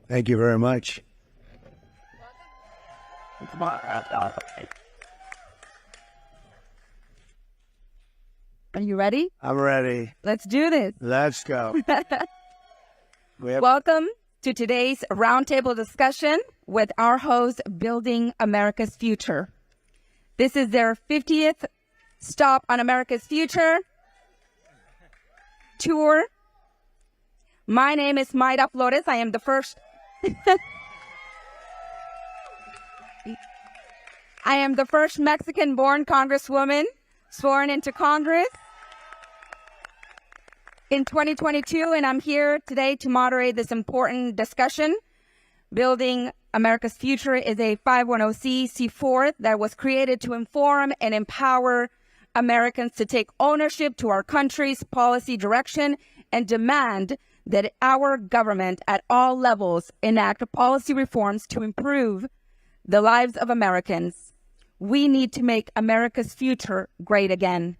Thank you very much. Are you ready? I'm ready. Let's do this. Let's go. Welcome to today's roundtable discussion with our host, Building America's Future. This is their 50th stop on America's Future tour. My name is Mayra Flores. I am the first. I am the first Mexican-born congresswoman sworn into Congress in 2022, and I'm here today to moderate this important discussion. Building America's Future is a 510c4 that was created to inform and empower Americans to take ownership to our country's policy direction and demand that our government at all levels enact policy reforms to improve the lives of Americans. We need to make America's future great again.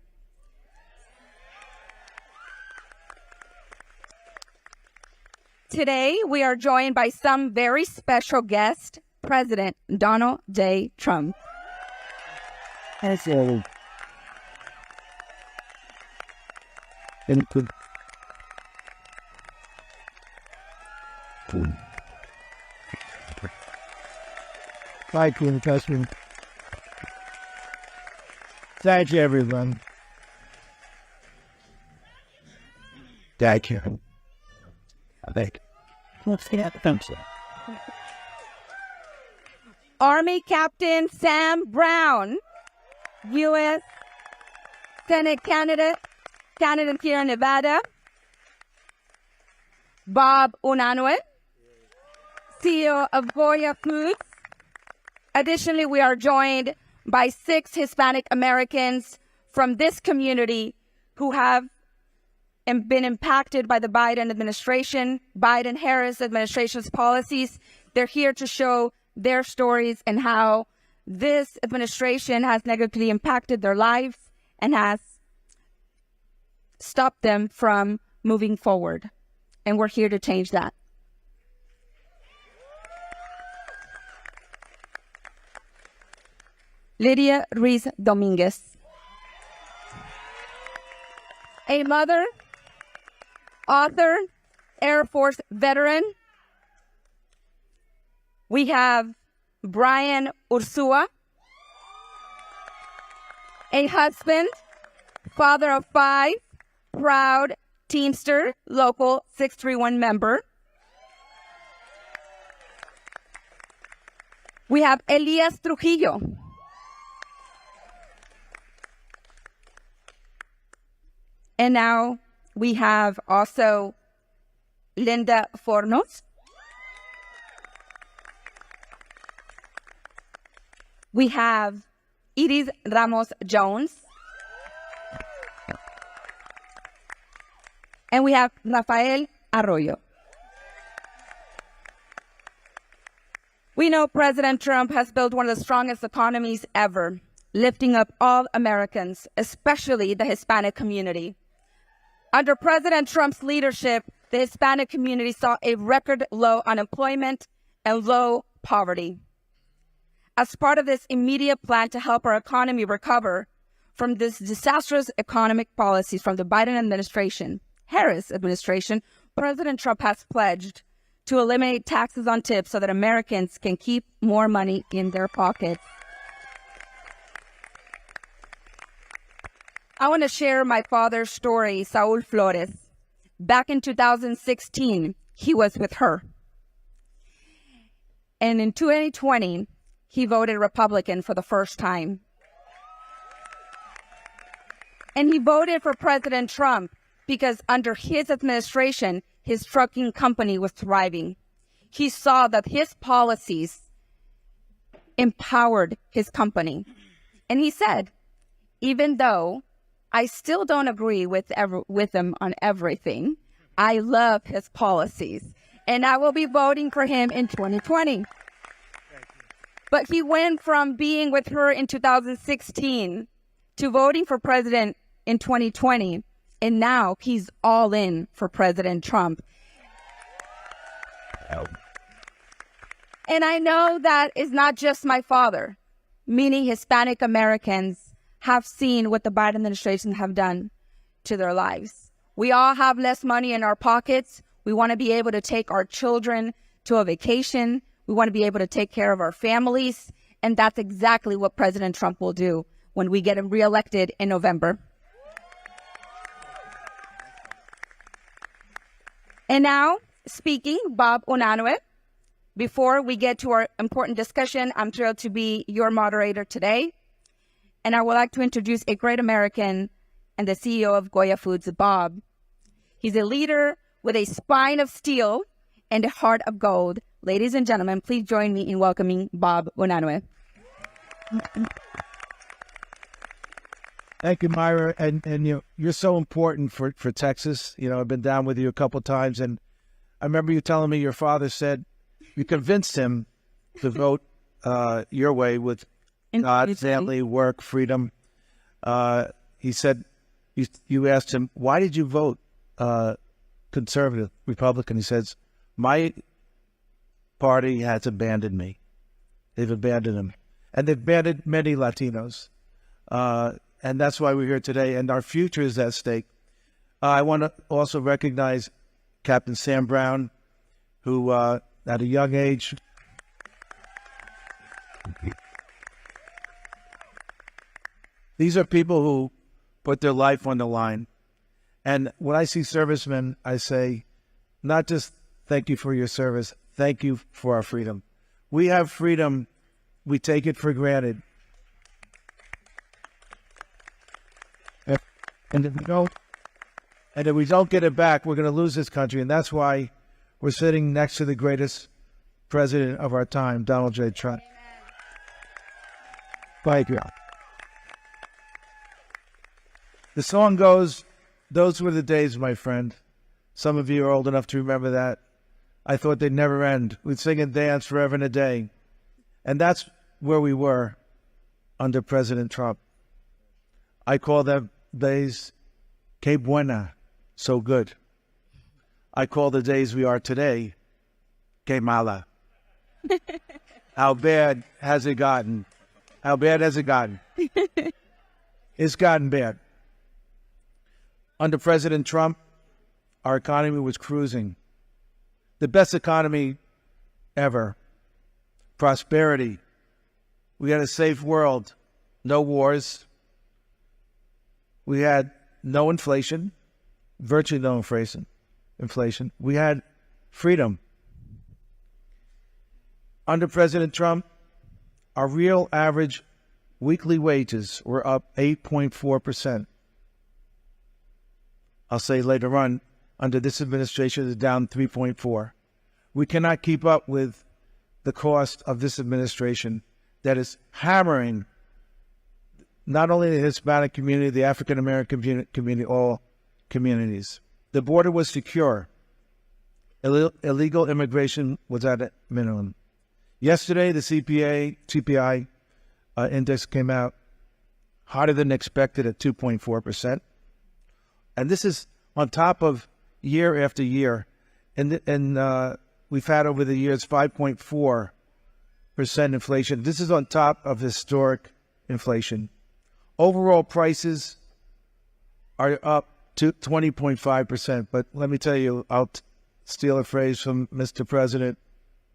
Today, we are joined by some very special guest, President Donald J. Trump. Thank you, President. Thank you, everyone. Thank you. Army Captain Sam Brown, U.S. Senate candidate here in Nevada. Bob Unanue, CEO of Goya Foods. Additionally, we are joined by 6 Hispanic Americans from this community who have been impacted by the Biden-Harris administration's policies. They're here to show their stories and how this administration has negatively impacted their lives and has stopped them from moving forward. And we're here to change that. Lydia Dominguez, a mother, author, Air Force veteran. We have Brian Ursua, a husband, father of 5, proud Teamster, Local 631 member. We have Elias Trujillo, and now we have also Linda Fornos. We have Iris Ramos Jones. And we have Rafael Arroyo. We know President Trump has built one of the strongest economies ever, lifting up all Americans, especially the Hispanic community. Under President Trump's leadership, the Hispanic community saw a record low unemployment and low poverty. As part of this immediate plan to help our economy recover from this disastrous economic policies from the Biden administration, Harris administration, President Trump has pledged to eliminate taxes on tips so that Americans can keep more money in their pockets. I want to share my father's story, Saul Flores. Back in 2016, he was with her. And in 2020, he voted Republican for the first time. And he voted for President Trump because under his administration, his trucking company was thriving. He saw that his policies empowered his company. And he said, even though I still don't agree with him on everything, I love his policies, and I will be voting for him in 2020. But he went from being with her in 2016 to voting for president in 2020, and now he's all in for President Trump. And I know that is not just my father. Many Hispanic Americans have seen what the Biden administration have done to their lives. We all have less money in our pockets. We want to be able to take our children to a vacation. We want to be able to take care of our families. And that's exactly what President Trump will do when we get him reelected in November. And now, speaking, Bob Unanue. Before we get to our important discussion, I'm thrilled to be your moderator today. And I would like to introduce a great American and the CEO of Goya Foods, Bob. He's a leader with a spine of steel and a heart of gold. Ladies and gentlemen, please join me in welcoming Bob Unanue. Thank you, Myra. And you're so important for Texas. I've been down with you a couple of times, and I remember you telling me your father said you convinced him to vote your way with God, family, work, freedom. He said, you asked him, why did you vote conservative, Republican? He says, my party has abandoned me. They've abandoned him. And they've abandoned many Latinos. And that's why we're here today. And our future is at stake. I want to also recognize Captain Sam Brown, who at a young age these are people who put their life on the line. And when I see servicemen, I say, not just thank you for your service, thank you for our freedom. We have freedom. We take it for granted. And if we don't get it back, we're going to lose this country. And that's why we're sitting next to the greatest president of our time, Donald J. Trump. Thank you. The song goes, those were the days, my friend. Some of you are old enough to remember that. I thought they'd never end. We'd sing and dance forever and a day. And that's where we were under President Trump. I call them days que buena, so good. I call the days we are today, que mala. How bad has it gotten? How bad has it gotten? It's gotten bad. Under President Trump, our economy was cruising. The best economy ever. Prosperity. We had a safe world. No wars. We had no inflation. Virtually no inflation. We had freedom. Under President Trump, our real average weekly wages were up 8.4%. I'll say later on, under this administration, it's down 3.4%. We cannot keep up with the cost of this administration that is hammering not only the Hispanic community, the African American community, all communities. The border was secure. Illegal immigration was at a minimum. Yesterday, the CPI index came out hotter than expected at 2.4%. And this is on top of year after year. And we've had over the years 5.4% inflation. This is on top of historic inflation. Overall prices are up to 20.5%. But let me tell you, I'll steal a phrase from Mr. President.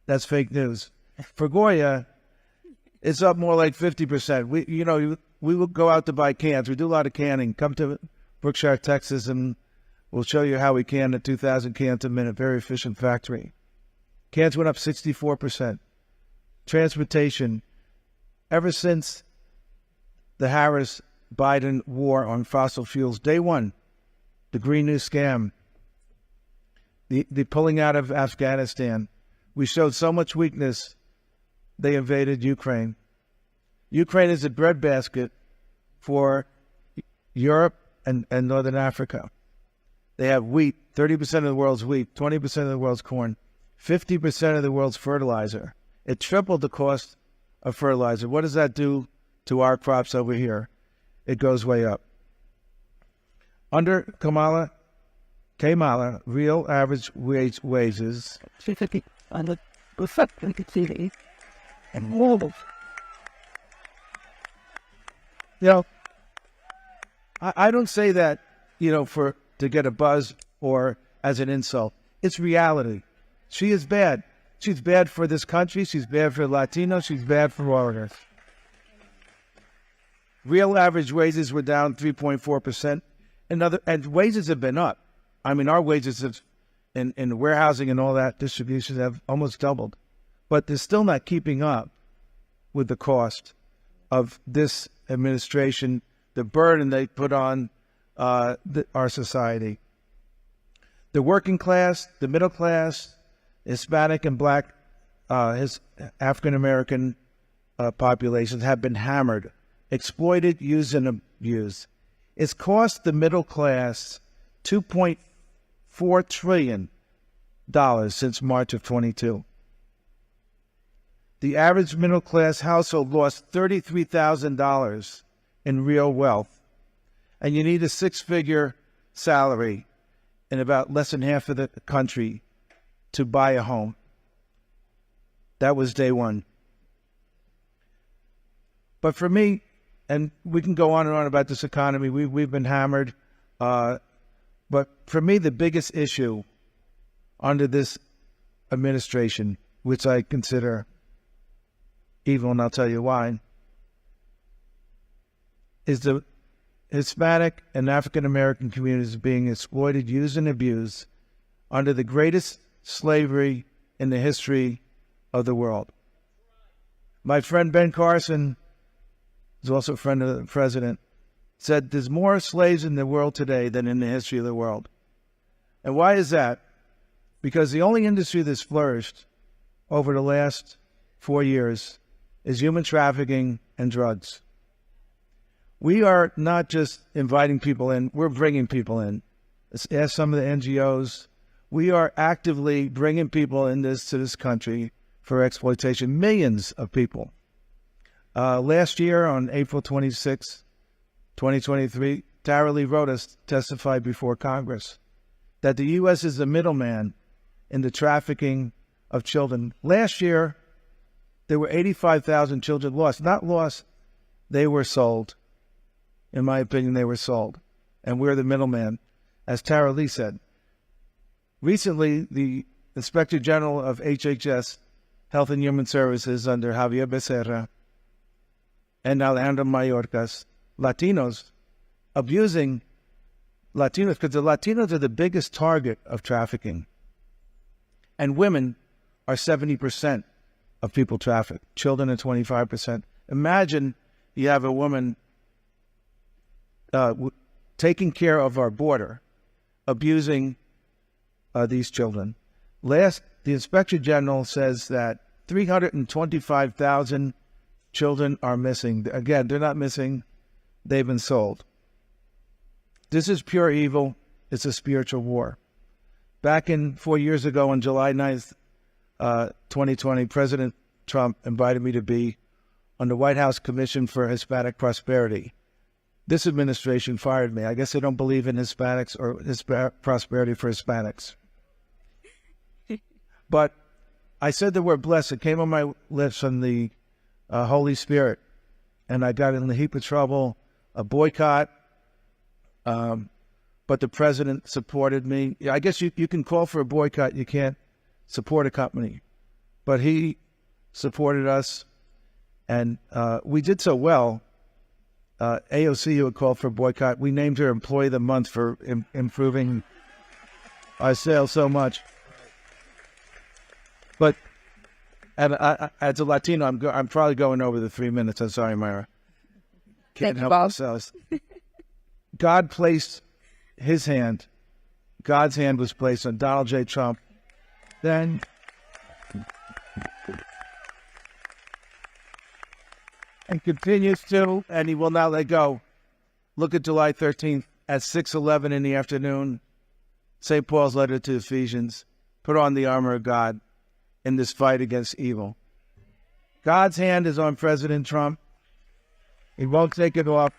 That's fake news. For Goya, it's up more like 50%. We will go out to buy cans. We do a lot of canning. Come to Brookshire, Texas, and we'll show you how we can at 2,000 cans a minute. Very efficient factory. Cans went up 64%. Transportation, ever since the Harris-Biden war on fossil fuels, day one, the Green New Scam, the pulling out of Afghanistan. We showed so much weakness, they invaded Ukraine. Ukraine is a breadbasket for Europe and Northern Africa. They have wheat, 30% of the world's wheat, 20% of the world's corn, 50% of the world's fertilizer. It tripled the cost of fertilizer. What does that do to our crops over here? It goes way up. Under Kamala, real average wages. You know, I don't say that, to get a buzz or as an insult. It's reality. She is bad. She's bad for this country. She's bad for Latinos. She's bad for foreigners. Real average wages were down 3.4%. And wages have been up. I mean, our wages in warehousing and all that distribution have almost doubled. But they're still not keeping up with the cost of this administration, the burden they put on our society. The working class, the middle class, Hispanic and Black, African American populations have been hammered, exploited, used, and abused. It's cost the middle class $2.4 trillion since March of 22. The average middle class household lost $33,000 in real wealth. And you need a six-figure salary in about less than half of the country to buy a home. That was day one. But for me, and we can go on and on about this economy, we've been hammered. But for me, the biggest issue under this administration, which I consider evil, and I'll tell you why, is the Hispanic and African American communities being exploited, used, and abused under the greatest slavery in the history of the world. My friend Ben Carson, who's also a friend of the president, said there's more slaves in the world today than in the history of the world. And why is that? Because the only industry that's flourished over the last 4 years is human trafficking and drugs. We are not just inviting people in, we're bringing people in. Ask some of the NGOs. We are actively bringing people to this country for exploitation, millions of people. Last year, on April 26, 2023, Tara Lee Rodas testified before Congress that the U.S. is the middleman in the trafficking of children. Last year, there were 85,000 children lost. Not lost, they were sold. In my opinion, they were sold. And we're the middleman, as Tara Lee said. Recently, the Inspector General of HHS, Health and Human Services, under Javier Becerra, and Alejandro Mayorkas, Latinos, abusing Latinos, because the Latinos are the biggest target of trafficking. And women are 70% of people trafficked. Children are 25%. Imagine you have a woman taking care of our border, abusing these children. The Inspector General says that 325,000 children are missing. Again, they're not missing. They've been sold. This is pure evil. It's a spiritual war. Back 4 years ago, on July 9th, 2020, President Trump invited me to be on the White House Commission for Hispanic Prosperity. This administration fired me. I guess they don't believe in Hispanics or prosperity for Hispanics. But I said the word blessed. It came on my lips from the Holy Spirit. And I got in a heap of trouble, a boycott. But the president supported me. I guess you can call for a boycott. You can't support a company. But he supported us. And we did so well. AOC, who had called for a boycott, we named her Employee of the Month for improving our sales so much. But as a Latino, I'm probably going over the 3 minutes. I'm sorry, Myra. Can't help ourselves. God placed his hand, God's hand was placed on Donald J. Trump. Then, and continues to, and he will not let go. Look at July 13th at 6:11 in the afternoon. St. Paul's letter to Ephesians. Put on the armor of God in this fight against evil. God's hand is on President Trump. He won't take it off.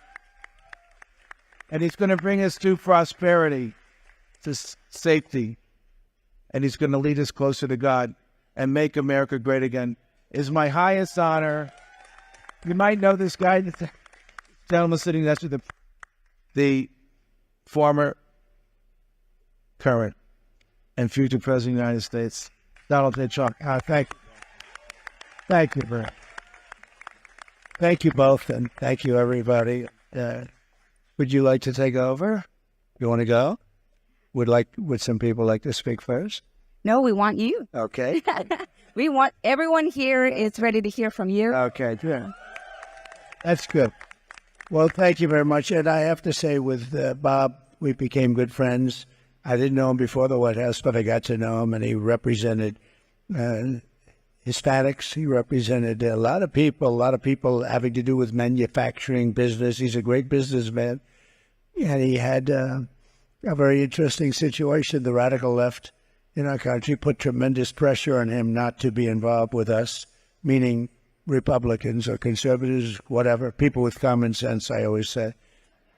And he's going to bring us to prosperity, to safety. And he's going to lead us closer to God and make America great again. Is my highest honor. You might know this guy, the gentleman sitting next to the former, current, and future President of the United States, Donald J. Trump. Thank you. Thank you, Bert. Thank you both, and thank you, everybody. Would you like to take over? You want to go? Would some people like to speak first? No, we want you. Okay. We want everyone here is ready to hear from you. Okay, good. That's good. Well, thank you very much. And I have to say, with Bob, we became good friends. I didn't know him before the White House, but I got to know him, and he represented Hispanics. He represented a lot of people having to do with manufacturing business. He's a great businessman. And he had a very interesting situation. The radical left in our country put tremendous pressure on him not to be involved with us, meaning Republicans or conservatives, whatever, people with common sense, I always say,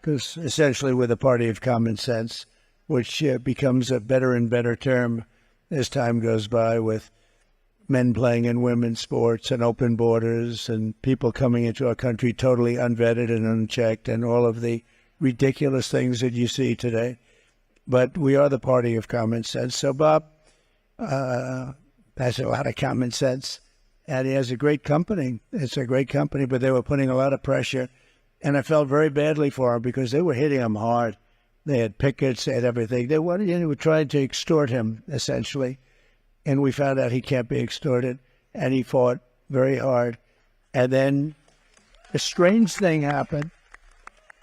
because essentially we're the party of common sense, which becomes a better and better term as time goes by, with men playing in women's sports and open borders and people coming into our country totally unvetted and unchecked and all of the ridiculous things that you see today. But we are the party of common sense. So Bob has a lot of common sense, and he has a great company. It's a great company, but they were putting a lot of pressure, and I felt very badly for him because they were hitting him hard. They had pickets, they had everything. They were trying to extort him, essentially. And we found out he can't be extorted, and he fought very hard. And then a strange thing happened.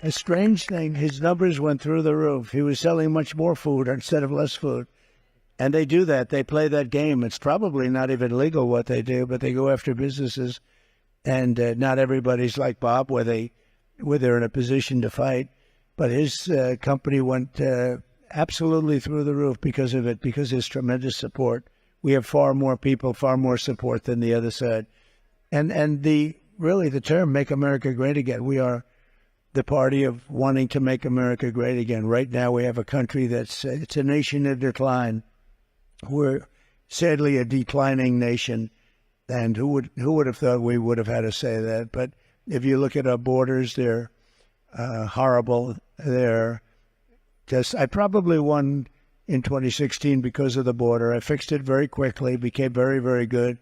A strange thing. His numbers went through the roof. He was selling much more food instead of less food. And they do that. They play that game. It's probably not even legal what they do, but they go after businesses. And not everybody's like Bob, where they're in a position to fight. But his company went absolutely through the roof because of it, because there's tremendous support. We have far more people, far more support than the other side. And the term "Make America Great Again," we are the party of wanting to make America great again. Right now we have a country it's a nation in decline. We're sadly a declining nation. And who would have thought we would have had to say that? But if you look at our borders, they're horrible. They're just, I probably won in 2016 because of the border. I fixed it very quickly, became very, very good,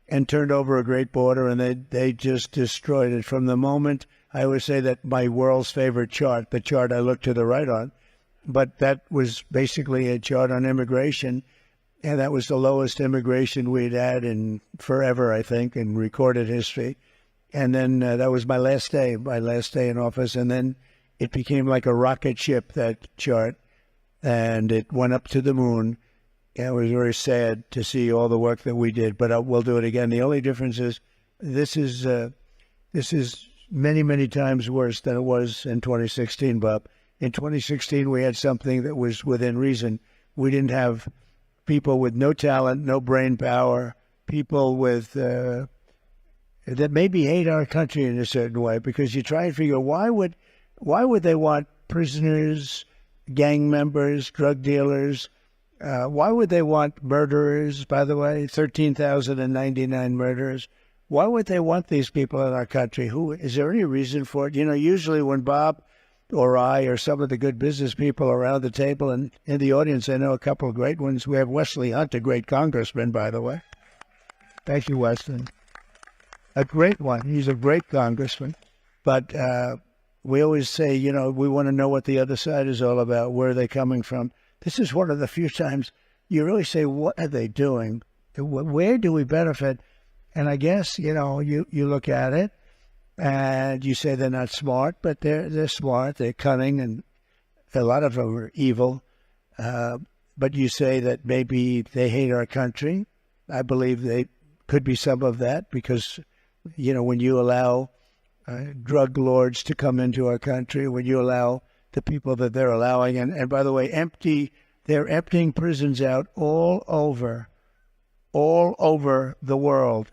and turned over a great border, and they just destroyed it. From the moment, I always say that my world's favorite chart, the chart I look to the right on, but that was basically a chart on immigration, and that was the lowest immigration we'd had in forever, I think, in recorded history. And then that was my last day in office, and then it became like a rocket ship, that chart, and it went up to the moon. And it was very sad to see all the work that we did, but we'll do it again. The only difference is this is many, many times worse than it was in 2016, Bob. In 2016, we had something that was within reason. We didn't have people with no talent, no brain power, people with that maybe hate our country in a certain way, because you try and figure why would they want prisoners, gang members, drug dealers? Why would they want murderers, by the way, 13,099 murderers? Why would they want these people in our country? Is there any reason for it? You know, usually when Bob or I or some of the good business people around the table and in the audience, I know a couple of great ones. We have Wesley Hunt, a great congressman, by the way. Thank you, Weston. A great one. He's a great congressman. But we always say, you know, we want to know what the other side is all about. Where are they coming from? This is one of the few times you really say, what are they doing? Where do we benefit? And I guess, you know, you look at it and you say they're not smart, but they're smart, they're cunning, and a lot of them are evil. But you say that maybe they hate our country. I believe they could be some of that because, when you allow drug lords to come into our country, when you allow the people that they're allowing, and by the way, they're emptying prisons out all over the world.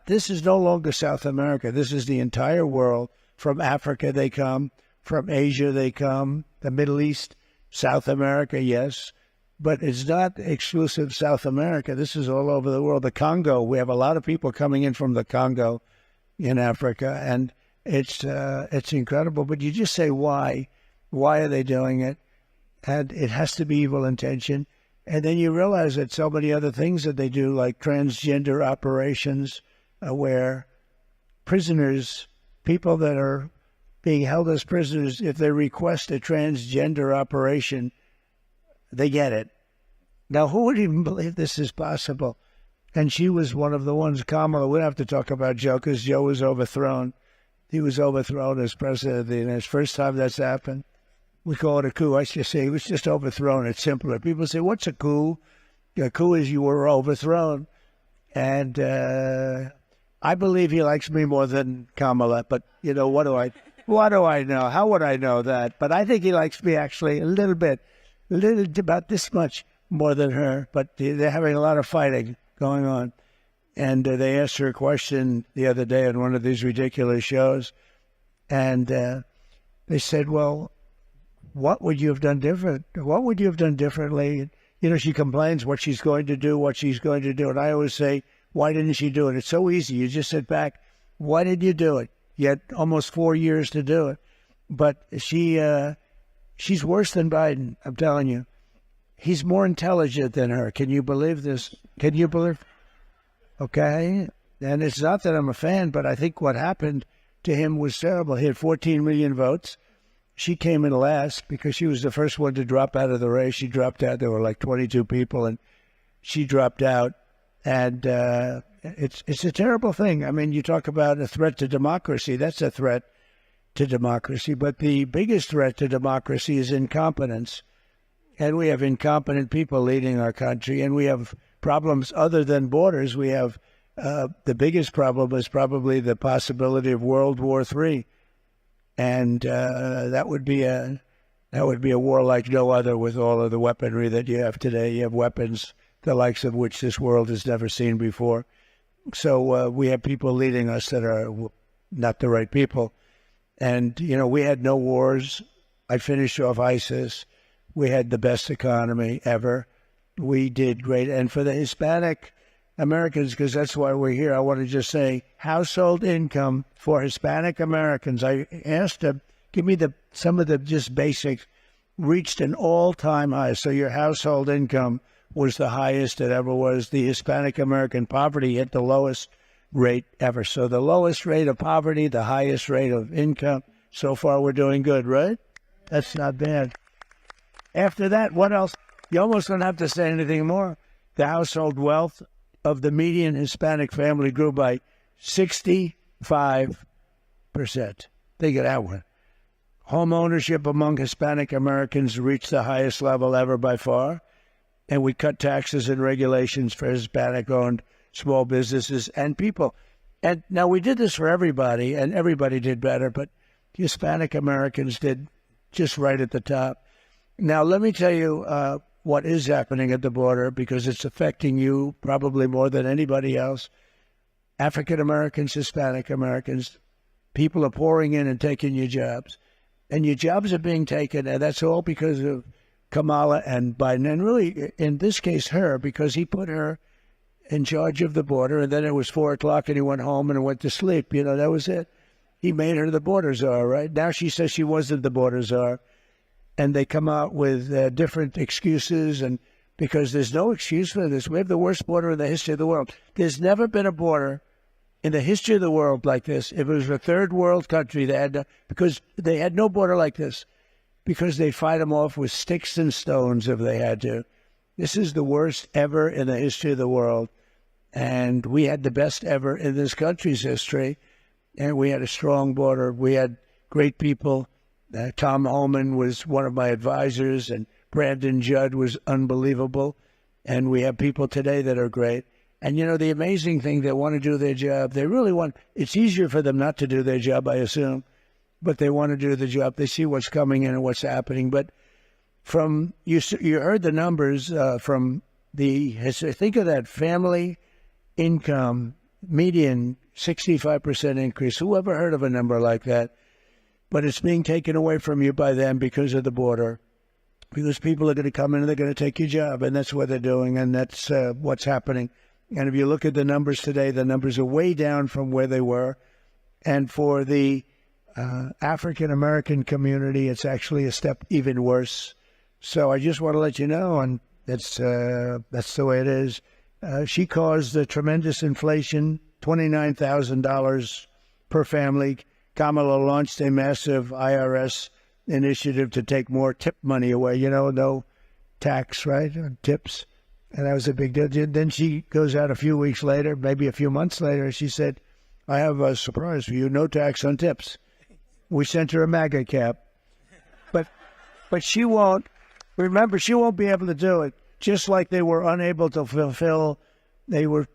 This is no longer South America. This is the entire world. From Africa they come, from Asia they come, the Middle East, South America, yes. But it's not exclusive South America. This is all over the world. The Congo, we have a lot of people coming in from the Congo in Africa, and it's incredible. But you just say, why? Why are they doing it? And it has to be evil intention. And then you realize that so many other things that they do, like transgender operations, where prisoners, people that are being held as prisoners, if they request a transgender operation, they get it. Now, who would even believe this is possible? And she was one of the ones, Kamala. We don't have to talk about Joe because Joe was overthrown. He was overthrown as president of the United States. First time that's happened. We call it a coup. I should say he was just overthrown. It's simpler. People say, what's a coup? A coup is you were overthrown. And I believe he likes me more than Kamala. But, what do I know? How would I know that? But I think he likes me actually a little bit, about this much more than her. But they're having a lot of fighting going on. And they asked her a question the other day on one of these ridiculous shows. And they said, well, what would you have done different? What would you have done differently? She complains what she's going to do. And I always say, why didn't she do it? It's so easy. You just sit back. Why did you do it? You had almost 4 years to do it. But she's worse than Biden, I'm telling you. He's more intelligent than her. Can you believe this? Can you believe? Okay. And it's not that I'm a fan, but I think what happened to him was terrible. He had 14 million votes. She came in last because she was the first one to drop out of the race. She dropped out. There were like 22 people, and she dropped out. And it's a terrible thing. I mean, you talk about a threat to democracy. That's a threat to democracy. But the biggest threat to democracy is incompetence. And we have incompetent people leading our country, and we have problems other than borders. We have the biggest problem is probably the possibility of World War III. And that would be a war like no other with all of the weaponry that you have today. You have weapons the likes of which this world has never seen before. So we have people leading us that are not the right people. And, we had no wars. I finished off ISIS. We had the best economy ever. We did great. And for the Hispanic Americans, because that's why we're here, I want to just say household income for Hispanic Americans. I asked them, give me some of the just basics, reached an all-time high. So your household income was the highest it ever was. The Hispanic American poverty hit the lowest rate ever. So the lowest rate of poverty, the highest rate of income. So far, we're doing good, right? That's not bad. After that, what else? You almost don't have to say anything more. The household wealth of the median Hispanic family grew by 65%. Think of that one. Home ownership among Hispanic Americans reached the highest level ever by far. And we cut taxes and regulations for Hispanic-owned small businesses and people. And now we did this for everybody, and everybody did better, but Hispanic Americans did just right at the top. Now, let me tell you what is happening at the border, because it's affecting you probably more than anybody else. African Americans, Hispanic Americans, people are pouring in and taking your jobs. And your jobs are being taken, and that's all because of Kamala and Biden. And really, in this case, her, because he put her in charge of the border, and then it was 4 o'clock and he went home and went to sleep. That was it. He made her the border czar, right? Now she says she wasn't the border czar. And they come out with different excuses, and because there's no excuse for this. We have the worst border in the history of the world. There's never been a border in the history of the world like this. If it was a third world country, because they had no border like this, because they fight them off with sticks and stones if they had to. This is the worst ever in the history of the world. And we had the best ever in this country's history. And we had a strong border. We had great people. Tom Homan was one of my advisors, and Brandon Judd was unbelievable. And we have people today that are great. And, you know, the amazing thing, they want to do their job. They really want, it's easier for them not to do their job, I assume, but they want to do the job. They see what's coming in and what's happening. But from, you heard the numbers from think of that family income, median 65% increase. Who ever heard of a number like that? But it's being taken away from you by them because of the border. Because people are going to come in and they're going to take your job, and that's what they're doing, and that's what's happening. And if you look at the numbers today, the numbers are way down from where they were. And for the African American community, it's actually a step even worse. So I just want to let you know, and that's the way it is. She caused the tremendous inflation, $29,000 per family. Kamala launched a massive IRS initiative to take more tip money away, you know, no tax, right, on tips. And that was a big deal. Then she goes out a few weeks later, maybe a few months later, and she said, I have a surprise for you, no tax on tips. We sent her a MAGA cap. But she won't, remember, she won't be able to do it. Just like they were unable to fulfill,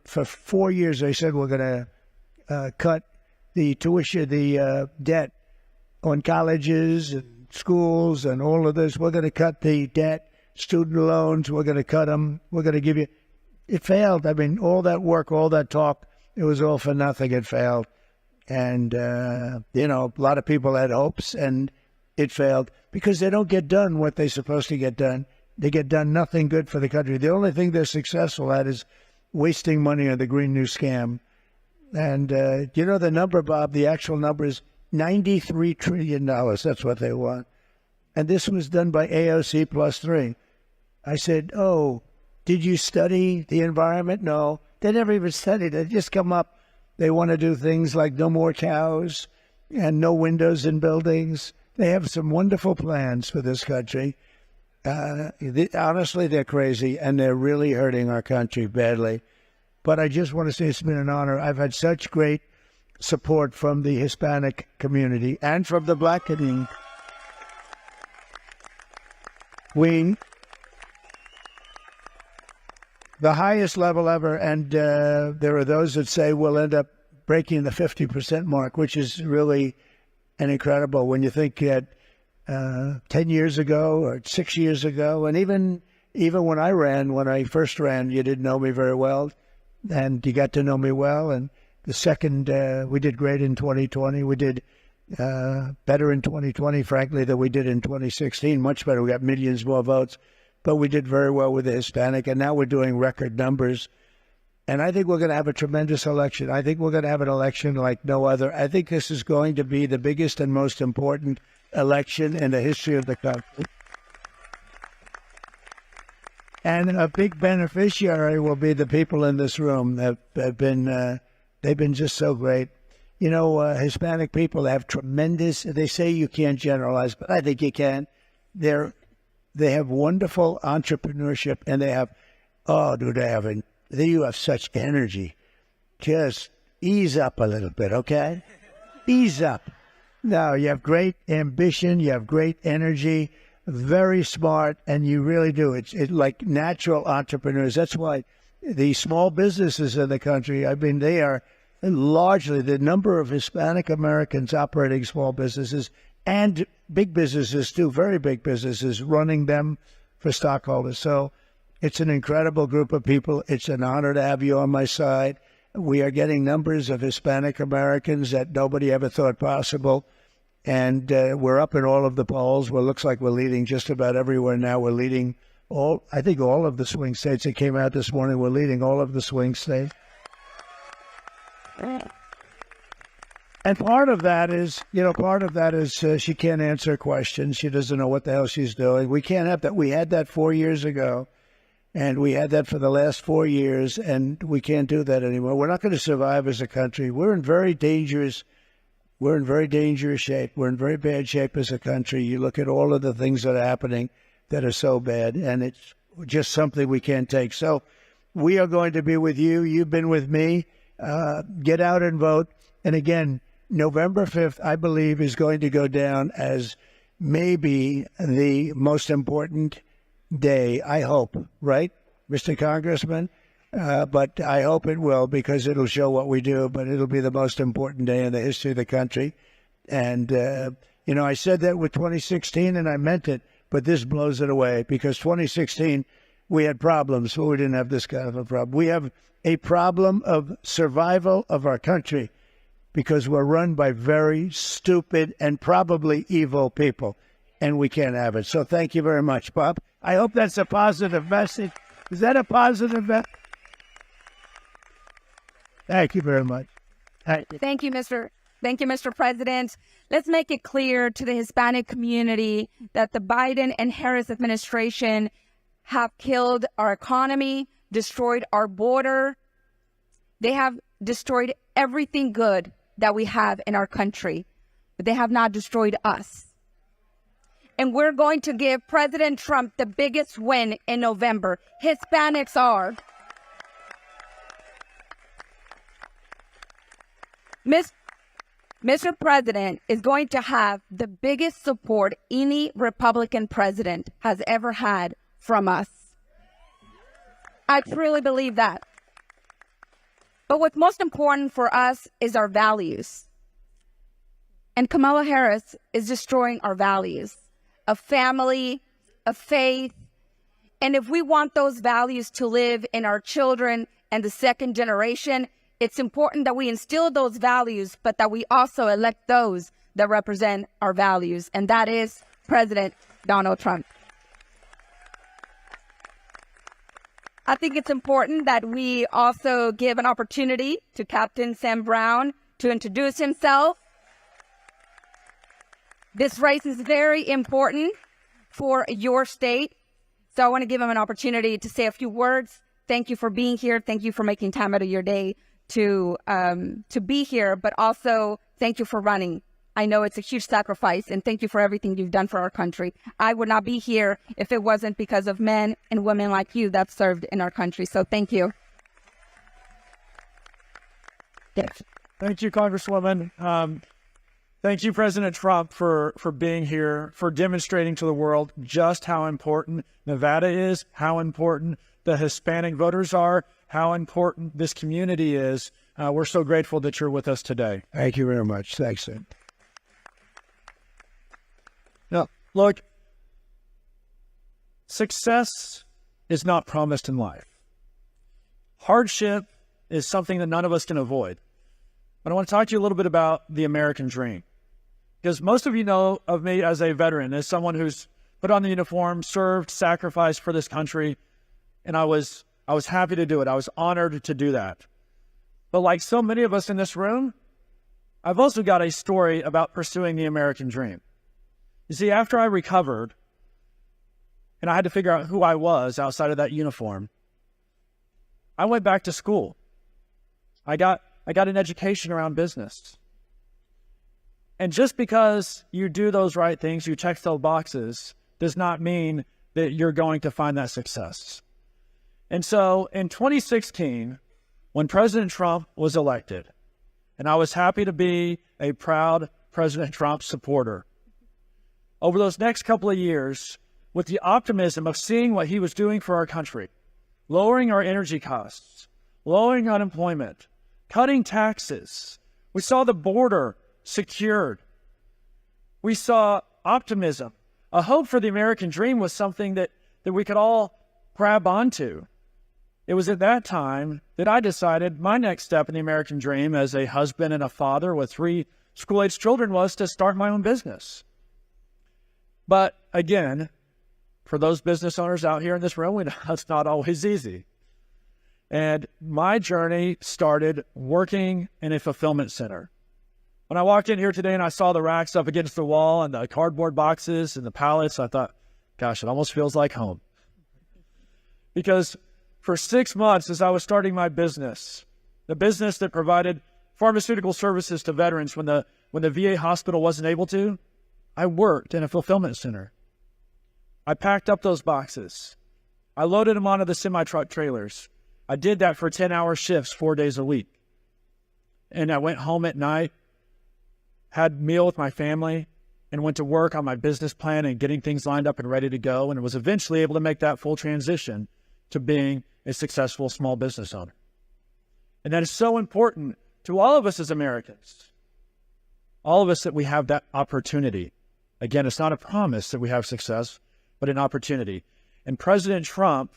for 4 years, they said, we're going to cut the tuition, the debt on colleges and schools and all of this. We're going to cut the debt, student loans. We're going to cut them. We're going to give you. It failed. I mean, all that work, all that talk, it was all for nothing. It failed. And, you know, a lot of people had hopes, and it failed because they don't get done what they're supposed to get done. They get done nothing good for the country. The only thing they're successful at is wasting money on the Green New Scam. And, you know, the number, Bob, the actual number is $93 trillion. That's what they want. And this was done by AOC +3. I said, oh, did you study the environment? No, they never even studied it. They just come up. They want to do things like no more cows and no windows in buildings. They have some wonderful plans for this country. Honestly, they're crazy, and they're really hurting our country badly. But I just want to say it's been an honor. I've had such great support from the Hispanic community and from the Black community. The highest level ever, and there are those that say we'll end up breaking the 50% mark, which is really an incredible when you think that 10 years ago or 6 years ago, and even when I first ran, you didn't know me very well, and you got to know me well. And the second, we did great in 2020. We did better in 2020, frankly, than we did in 2016. Much better. We got millions more votes. But we did very well with the Hispanic, and now we're doing record numbers. And I think we're going to have a tremendous election. I think we're going to have an election like no other. I think this is going to be the biggest and most important election in the history of the country. And a big beneficiary will be the people in this room that have been, they've been just so great. You know, Hispanic people have tremendous, they say you can't generalize, but I think you can. They have wonderful entrepreneurship, and they have, you have such energy. Just ease up a little bit, okay? Ease up. No, you have great ambition, you have great energy, very smart, and you really do. It's like natural entrepreneurs. That's why the small businesses in the country, I mean, they are largely the number of Hispanic Americans operating small businesses and big businesses too, very big businesses, running them for stockholders. So it's an incredible group of people. It's an honor to have you on my side. We are getting numbers of Hispanic Americans that nobody ever thought possible. And we're up in all of the polls. Well, it looks like we're leading just about everywhere now. We're leading I think all of the swing states that came out this morning. We're leading all of the swing states. And part of that is, she can't answer questions. She doesn't know what the hell she's doing. We can't have that. We had that 4 years ago, and we had that for the last 4 years, and we can't do that anymore. We're not going to survive as a country. We're in very dangerous shape. We're in very bad shape as a country. You look at all of the things that are happening that are so bad, and it's just something we can't take. So we are going to be with you. You've been with me. Get out and vote. And again, November 5th, I believe, is going to go down as maybe the most important day, I hope, right, Mr. Congressman? But I hope it will, because it'll show what we do, but it'll be the most important day in the history of the country. And, I said that with 2016, and I meant it, but this blows it away, because 2016, we had problems, but we didn't have this kind of a problem. We have a problem of survival of our country, because we're run by very stupid and probably evil people, and we can't have it. So thank you very much, Bob. I hope that's a positive message. Is that a positive message? Thank you very much. Thank you, Mr. President. Let's make it clear to the Hispanic community that the Biden and Harris administration have killed our economy, destroyed our border. They have destroyed everything good that we have in our country, but they have not destroyed us. And we're going to give President Trump the biggest win in November. Hispanics are. Mr. President is going to have the biggest support any Republican president has ever had from us. I truly believe that. But what's most important for us is our values. And Kamala Harris is destroying our values of family, of faith. And if we want those values to live in our children and the second generation, it's important that we instill those values, but that we also elect those that represent our values. And that is President Donald Trump. I think it's important that we also give an opportunity to Captain Sam Brown to introduce himself. This race is very important for your state, so I want to give him an opportunity to say a few words. Thank you for being here. Thank you for making time out of your day to be here, but also thank you for running. I know it's a huge sacrifice, and thank you for everything you've done for our country. I would not be here if it wasn't because of men and women like you that served in our country. So thank you. Yes. Thank you, Congresswoman. Thank you, President Trump, for being here, for demonstrating to the world just how important Nevada is, how important the Hispanic voters are, how important this community is. We're so grateful that you're with us today. Thank you very much. Thanks, sir. Now, look, success is not promised in life. Hardship is something that none of us can avoid. But I want to talk to you a little bit about the American dream. Because most of you know of me as a veteran, as someone who's put on the uniform, served, sacrificed for this country, and I was happy to do it. I was honored to do that. But like so many of us in this room, I've also got a story about pursuing the American dream. You see, after I recovered, and I had to figure out who I was outside of that uniform, I went back to school. I got an education around business. And just because you do those right things, you check those boxes, does not mean that you're going to find that success. And so in 2016, when President Trump was elected, and I was happy to be a proud President Trump supporter, over those next couple of years, with the optimism of seeing what he was doing for our country, lowering our energy costs, lowering unemployment, cutting taxes, we saw the border secured. We saw optimism. A hope for the American dream was something that we could all grab onto. It was at that time that I decided my next step in the American dream as a husband and a father with 3 school-aged children was to start my own business. But again, for those business owners out here in this room, we know it's not always easy. And my journey started working in a fulfillment center. When I walked in here today and I saw the racks up against the wall and the cardboard boxes and the pallets, I thought, gosh, it almost feels like home. Because for 6 months as I was starting my business, the business that provided pharmaceutical services to veterans when the VA hospital wasn't able to, I worked in a fulfillment center. I packed up those boxes. I loaded them onto the semi-truck trailers. I did that for 10-hour shifts 4 days a week. And I went home at night, had a meal with my family, and went to work on my business plan and getting things lined up and ready to go, and was eventually able to make that full transition to being a successful small business owner. And that is so important to all of us as Americans. All of us, that we have that opportunity. Again, it's not a promise that we have success, but an opportunity. And President Trump,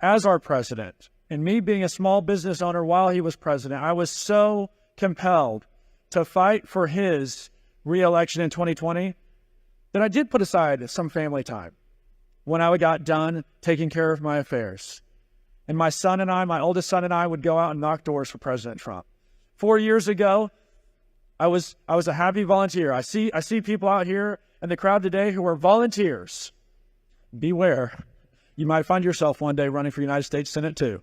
as our president, and me being a small business owner while he was president, I was so compelled to fight for his re-election in 2020 that I did put aside some family time when I got done taking care of my affairs. And my son and I, my oldest son and I, would go out and knock doors for President Trump. 4 years ago, I was a happy volunteer. I see people out here in the crowd today who are volunteers. Beware. You might find yourself one day running for United States Senate too.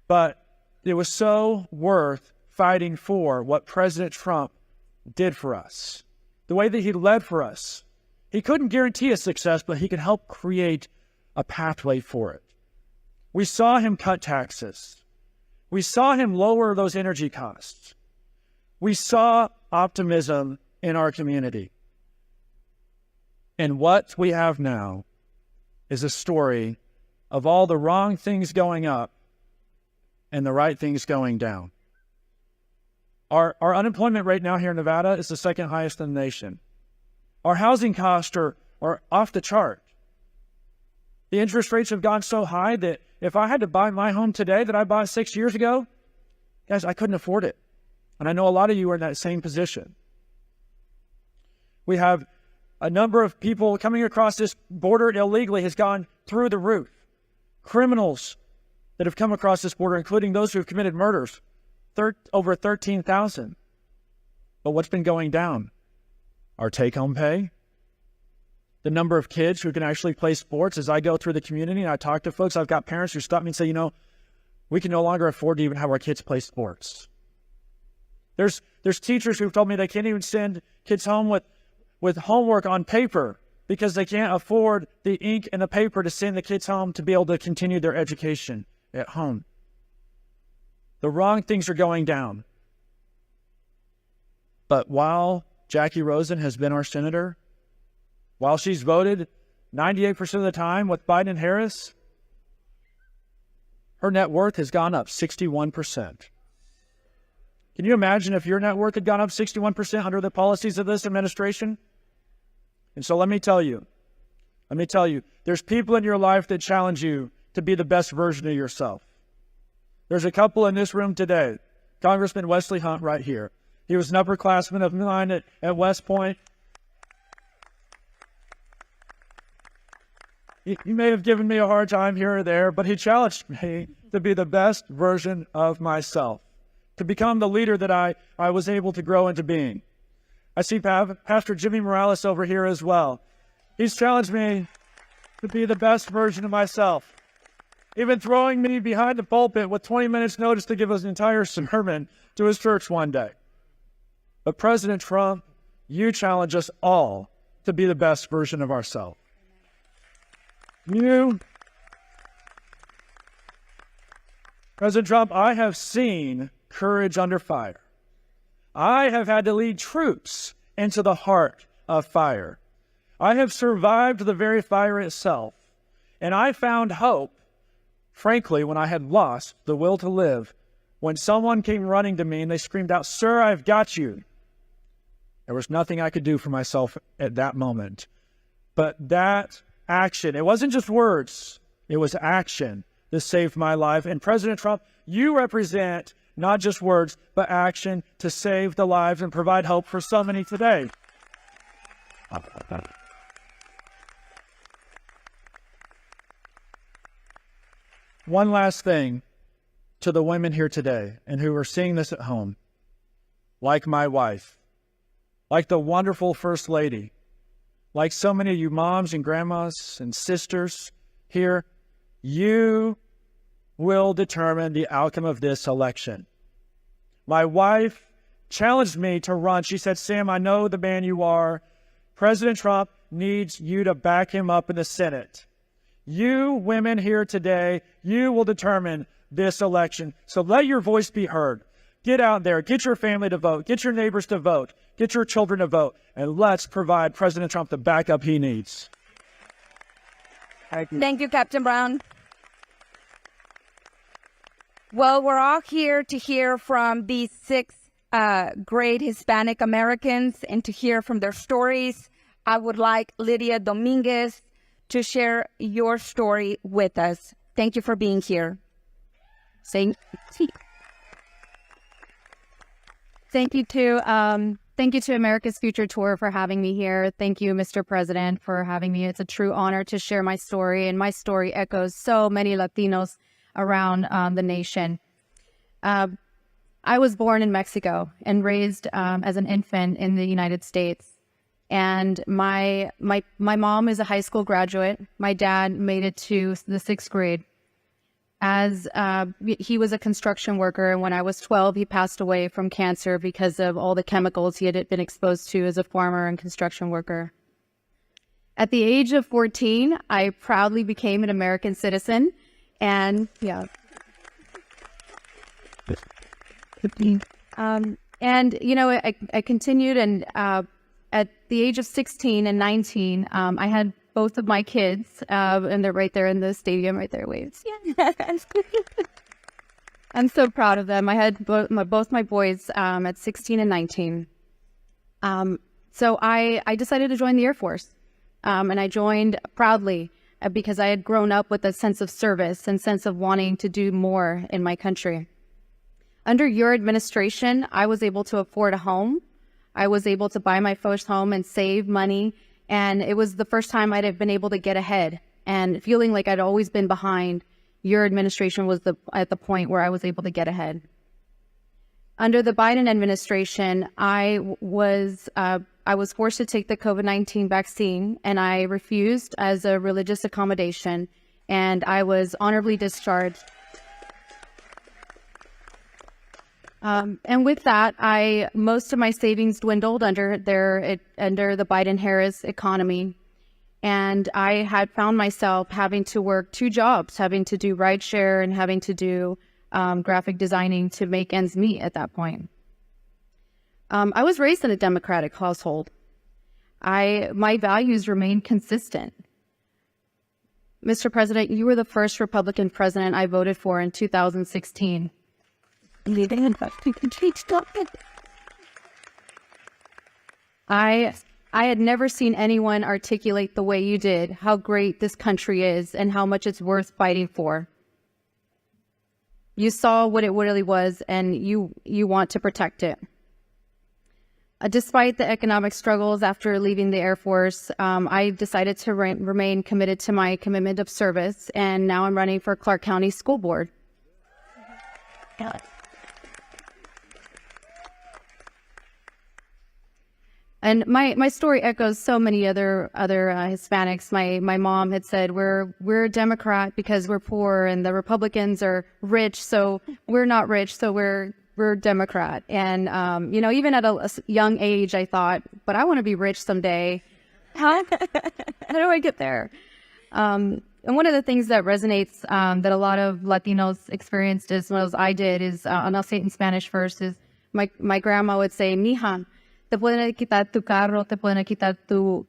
But it was so worth fighting for what President Trump did for us, the way that he led for us. He couldn't guarantee us success, but he could help create a pathway for it. We saw him cut taxes. We saw him lower those energy costs. We saw optimism in our community. And what we have now is a story of all the wrong things going up and the right things going down. Our unemployment rate now here in Nevada is the second highest in the nation. Our housing costs are off the chart. The interest rates have gone so high that if I had to buy my home today that I bought 6 years ago, guys, I couldn't afford it. And I know a lot of you are in that same position. We have a number of people coming across this border illegally has gone through the roof. Criminals that have come across this border, including those who have committed murders, over 13,000. But what's been going down? Our take-home pay, the number of kids who can actually play sports. As I go through the community and I talk to folks, I've got parents who stop me and say, we can no longer afford to even have our kids play sports. There's teachers who've told me they can't even send kids home with homework on paper because they can't afford the ink and the paper to send the kids home to be able to continue their education at home. The wrong things are going down. But while Jackie Rosen has been our senator, while she's voted 98% of the time with Biden and Harris, her net worth has gone up 61%. Can you imagine if your net worth had gone up 61% under the policies of this administration? And so let me tell you, there's people in your life that challenge you to be the best version of yourself. There's a couple in this room today. Congressman Wesley Hunt right here. He was an upperclassman of mine at West Point. He may have given me a hard time here or there, but he challenged me to be the best version of myself, to become the leader that I was able to grow into being. I see Pastor Jimmy Morales over here as well. He's challenged me to be the best version of myself, even throwing me behind the pulpit with 20 minutes notice to give us an entire sermon to his church one day. But President Trump, you challenge us all to be the best version of ourselves. President Trump, I have seen courage under fire. I have had to lead troops into the heart of fire. I have survived the very fire itself. And I found hope, frankly, when I had lost the will to live, when someone came running to me and they screamed out, "Sir, I've got you." There was nothing I could do for myself at that moment. But that action, it wasn't just words, it was action that saved my life. And President Trump, you represent not just words, but action to save the lives and provide hope for so many today. One last thing to the women here today and who are seeing this at home, like my wife, like the wonderful First Lady, like so many of you moms and grandmas and sisters here, you will determine the outcome of this election. My wife challenged me to run. She said, "Sam, I know the man you are. President Trump needs you to back him up in the Senate. You women here today, you will determine this election. So let your voice be heard. Get out there, get your family to vote, get your neighbors to vote, get your children to vote, and let's provide President Trump the backup he needs. Thank you, Captain Brown. Well, we're all here to hear from these 6 great Hispanic Americans and to hear from their stories. I would like Lydia Dominguez to share your story with us. Thank you for being here. Thank you to America's Future Tour for having me here. Thank you, Mr. President, for having me. It's a true honor to share my story, and my story echoes so many Latinos around the nation. I was born in Mexico and raised as an infant in the United States. And my mom is a high school graduate. My dad made it to the 6th grade. As he was a construction worker, and when I was 12, he passed away from cancer because of all the chemicals he had been exposed to as a farmer and construction worker. At the age of 14, I proudly became an American citizen, and and you know, I continued, and at the age of 16 and 19, I had both of my kids, and they're right there in the stadium, right there, waves. Yeah. I'm so proud of them. I had both my boys at 16 and 19. So I decided to join the Air Force, and I joined proudly because I had grown up with a sense of service and sense of wanting to do more in my country. Under your administration, I was able to afford a home. I was able to buy my first home and save money. And it was the first time I'd have been able to get ahead, and feeling like I'd always been behind. Your administration was at the point where I was able to get ahead. Under the Biden administration, I was forced to take the COVID-19 vaccine, and I refused as a religious accommodation, and I was honorably discharged. And with that, most of my savings dwindled under the Biden-Harris economy. And I had found myself having to work 2 jobs, having to do rideshare and having to do graphic designing to make ends meet at that point. I was raised in a Democratic household. My values remained consistent. Mr. President, you were the first Republican president I voted for in 2016. I had never seen anyone articulate the way you did how great this country is and how much it's worth fighting for. You saw what it really was, and you want to protect it. Despite the economic struggles after leaving the Air Force, I decided to remain committed to my commitment of service, and now I'm running for Clark County School Board. And my story echoes so many other Hispanics. My mom had said we're a Democrat because we're poor, and the Republicans are rich, so we're not rich, so we're Democrat. And you know, even at a young age, I thought, but I want to be rich someday. How do I get there? And one of the things that resonates that a lot of Latinos experienced as well as I did is, and I'll say it in Spanish first, is my grandma would say, "Mija, te pueden quitar tu carro, te pueden quitar tu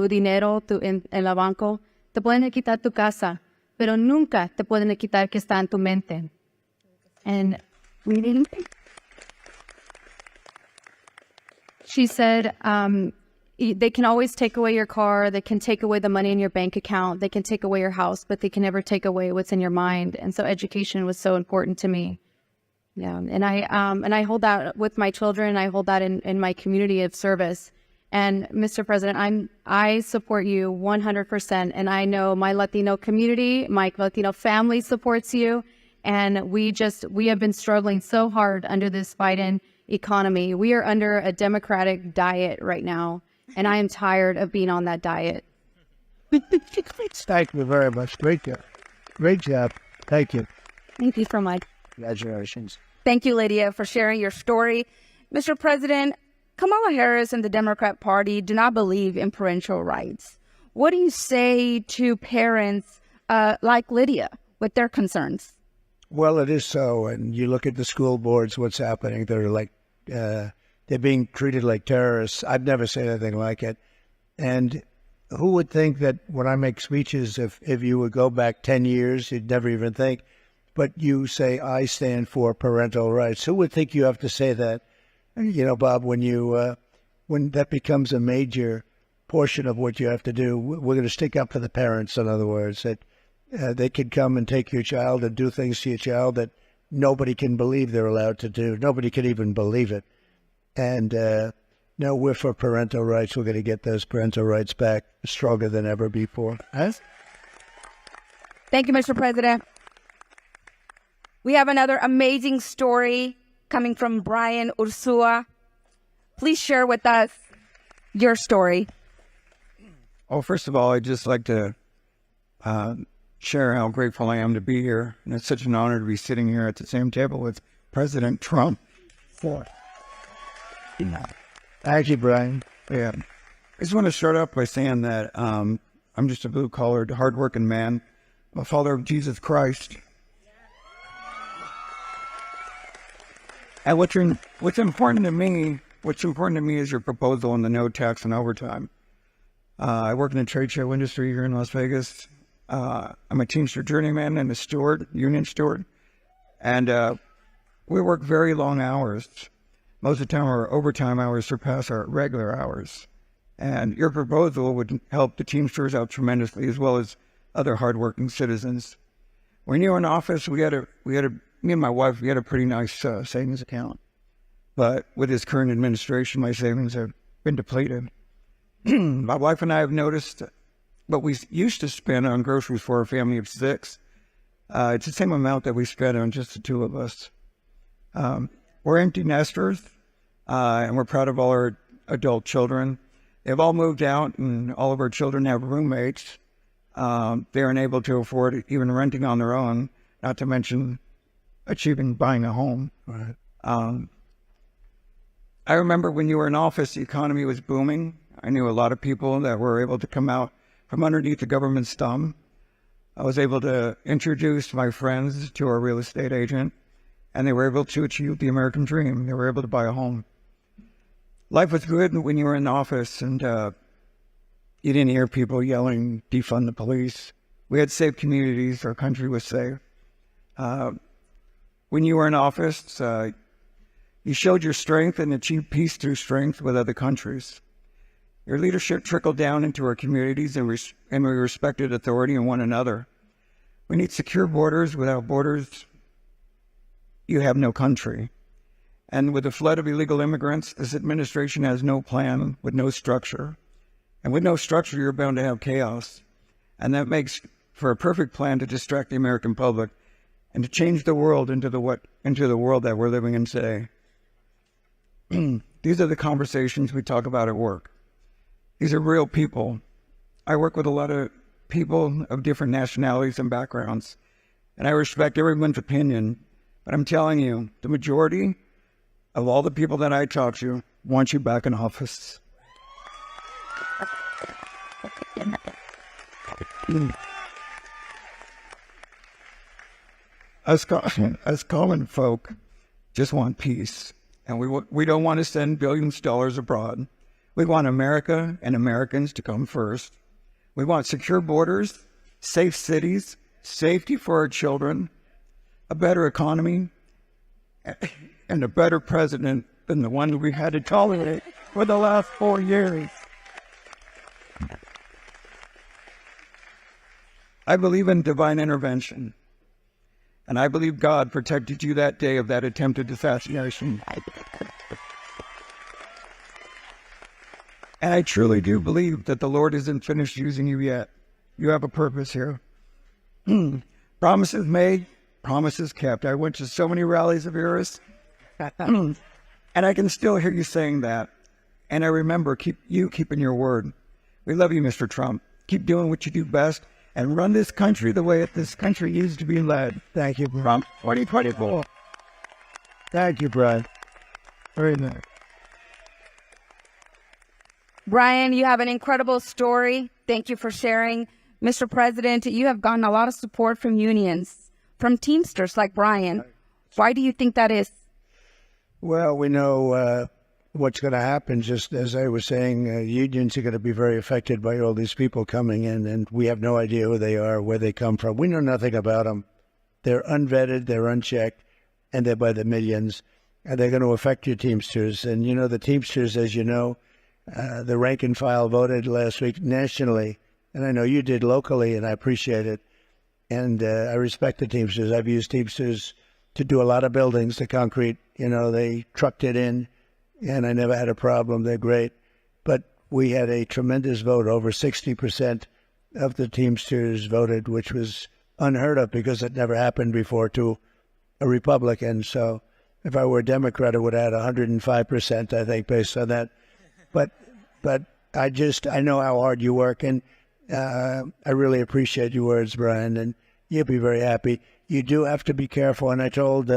dinero en la banco, te pueden quitar tu casa, pero nunca te pueden quitar que está en tu mente." And she said, they can always take away your car, they can take away the money in your bank account, they can take away your house, but they can never take away what's in your mind. And so education was so important to me. Yeah, and I hold that with my children. I hold that in my community of service. And Mr. President, I support you 100%. And I know my Latino community, my Latino family supports you. And we have been struggling so hard under this Biden economy. We are under a Democratic diet right now, and I am tired of being on that diet. Thank you very much. Great job. Great job. Thank you. Thank you so much. Congratulations. Thank you, Lydia, for sharing your story. Mr. President, Kamala Harris and the Democrat Party do not believe in parental rights. What do you say to parents like Lydia with their concerns? Well, it is so. And you look at the school boards, what's happening. They're like, they're being treated like terrorists. I'd never say anything like it. And who would think that when I make speeches, if you would go back 10 years, you'd never even think, but you say, I stand for parental rights. Who would think you have to say that? You know, Bob, when that becomes a major portion of what you have to do, we're going to stick up for the parents, in other words, that they could come and take your child and do things to your child that nobody can believe they're allowed to do. Nobody can even believe it. And no, we're for parental rights. We're going to get those parental rights back stronger than ever before. Thank you, Mr. President. We have another amazing story coming from Brian Ursua. Please share with us your story. Oh, first of all, I'd just like to share how grateful I am to be here. And it's such an honor to be sitting here at the same table with President Trump. Thank you, Brian. Yeah. I just want to start off by saying that I'm just a blue-collared, hard-working man. I'm a follower of Jesus Christ. And what's important to me is your proposal on the no tax on overtime. I work in the trade show industry here in Las Vegas. I'm a Teamster journeyman and a steward, union steward. And we work very long hours. Most of the time our overtime hours surpass our regular hours. And your proposal would help the Teamsters out tremendously, as well as other hardworking citizens. When you were in office, me and my wife, we had a pretty nice savings account. But with this current administration, my savings have been depleted. My wife and I have noticed what we used to spend on groceries for a family of 6. It's the same amount that we spend on just the 2 of us. We're empty nesters, and we're proud of all our adult children. They've all moved out, and all of our children have roommates. They're unable to afford even renting on their own, not to mention achieving buying a home. Right. I remember when you were in office, the economy was booming. I knew a lot of people that were able to come out from underneath the government's thumb. I was able to introduce my friends to our real estate agent, and they were able to achieve the American dream. They were able to buy a home. Life was good when you were in office, and you didn't hear people yelling, defund the police. We had safe communities. Our country was safe. When you were in office, you showed your strength and achieved peace through strength with other countries. Your leadership trickled down into our communities, and we respected authority in one another. We need secure borders. Without borders, you have no country. And with the flood of illegal immigrants, this administration has no plan with no structure. And with no structure, you're bound to have chaos. And that makes for a perfect plan to distract the American public and to change the world into the world that we're living in today. These are the conversations we talk about at work. These are real people. I work with a lot of people of different nationalities and backgrounds, and I respect everyone's opinion. But I'm telling you, the majority of all the people that I talk to want you back in office. Us common folk just want peace, and we don't want to send billions of dollars abroad. We want America and Americans to come first. We want secure borders, safe cities, safety for our children, a better economy, and a better president than the one we had to tolerate for the last 4 years. I believe in divine intervention, and I believe God protected you that day of that attempted assassination. And I truly do believe that the Lord isn't finished using you yet. You have a purpose here. Promises made, promises kept. I went to so many rallies of yours, and I can still hear you saying that. And I remember keeping your word. We love you, Mr. Trump. Keep doing what you do best and run this country the way this country needs to be led. Thank you, Brian. Trump 2024. Thank you, Brian. Very nice. Brian, you have an incredible story. Thank you for sharing. Mr. President, you have gotten a lot of support from unions from Teamsters like Brian. Why do you think that is? Well, we know what's going to happen. Just as I was saying, unions are going to be very affected by all these people coming in, and we have no idea who they are, where they come from. We know nothing about them. They're unvetted, they're unchecked, and they're by the millions, and they're going to affect your Teamsters. And, you know, the Teamsters, as you know, the rank and file voted last week nationally, and I know you did locally, and I appreciate it. And I respect the Teamsters. I've used Teamsters to do a lot of buildings, the concrete, you know, they trucked it in, and I never had a problem. They're great. But we had a tremendous vote. Over 60% of the Teamsters voted, which was unheard of because it never happened before to a Republican. So if I were a Democrat, it would add 105%, I think, based on that. But I know how hard you work, and I really appreciate your words, Brian, and you'll be very happy. You do have to be careful, and I told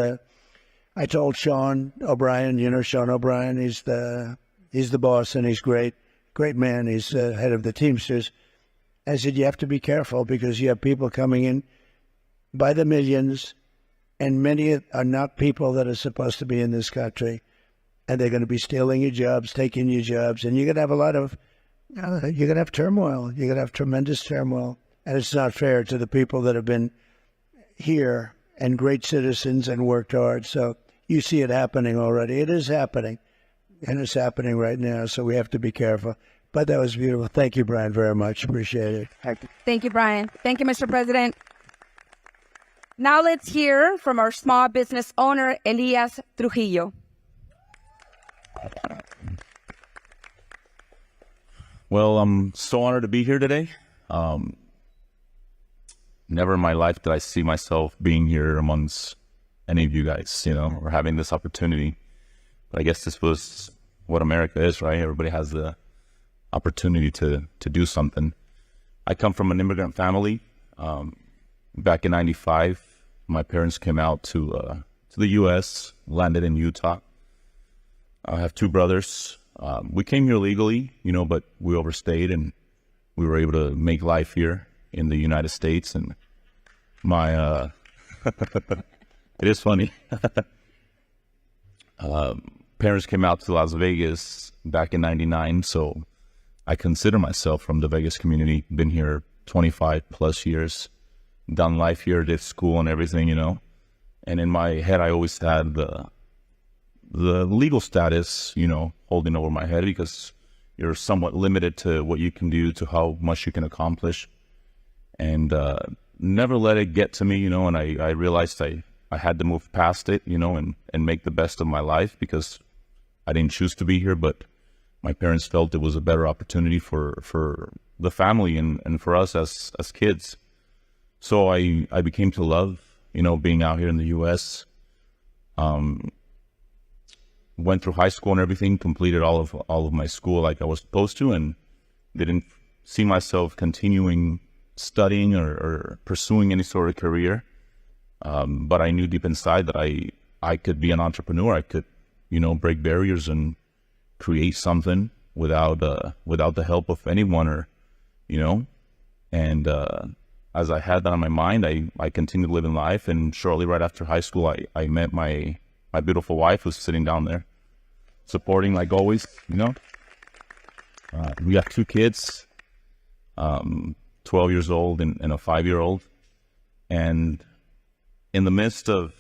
Sean O'Brien, you know Sean O'Brien, he's the boss, and he's great man. He's head of the Teamsters. I said, you have to be careful because you have people coming in by the millions, and many are not people that are supposed to be in this country, and they're going to be stealing your jobs, taking your jobs, and you're going to have a lot of, you're going to have turmoil. You're going to have tremendous turmoil, and it's not fair to the people that have been here and great citizens and worked hard. So you see it happening already. It is happening, and it's happening right now, so we have to be careful. But that was beautiful. Thank you, Brian, very much. Appreciate it. Thank you, Brian. Thank you, Mr. President. Now let's hear from our small business owner, Elias Trujillo. Well, I'm so honored to be here today. Never in my life did I see myself being here amongst any of you guys, you know, or having this opportunity. But I guess this was what America is, right? Everybody has the opportunity to do something. I come from an immigrant family. Back in '95, my parents came out to the U.S., landed in Utah. I have two brothers. We came here legally, you know, but we overstayed, and we were able to make life here in the United States. And my it is funny. Parents came out to Las Vegas back in '99, so I consider myself from the Vegas community. Been here 25 plus years, done life here, did school and everything, you know. And in my head, I always had the legal status, you know, holding over my head, because you're somewhat limited to what you can do, to how much you can accomplish. And never let it get to me, you know. And I realized I had to move past it, you know, and make the best of my life, because I didn't choose to be here, but my parents felt it was a better opportunity for the family and for us as kids. So I became to love, you know, being out here in the U.S. Went through high school and everything, completed all of my school like I was supposed to, and didn't see myself continuing studying or pursuing any sort of career. But I knew deep inside that I could be an entrepreneur. I could, you know, break barriers and create something without the help of anyone, or, you know. And as I had that on my mind, I continued living life. And shortly right after high school, I met my beautiful wife, who's sitting down there, supporting like always, you know. We got two kids, 12 years old and a 5-year-old. And in the midst of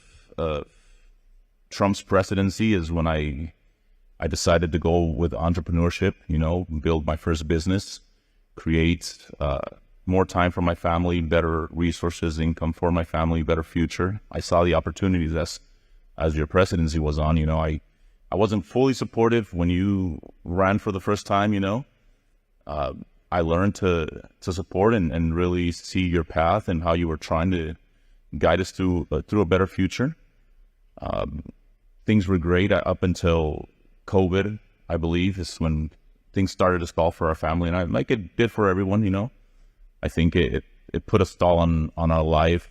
Trump's presidency is when I decided to go with entrepreneurship, you know, build my first business, create more time for my family, better resources, income for my family, better future. I saw the opportunities as your presidency was on, you know. I wasn't fully supportive when you ran for the first time, you know. I learned to support and really see your path and how you were trying to guide us through a better future. Things were great up until COVID, I believe, is when things started to stall for our family, and like it did for everyone, you know. I think it put a stall on our life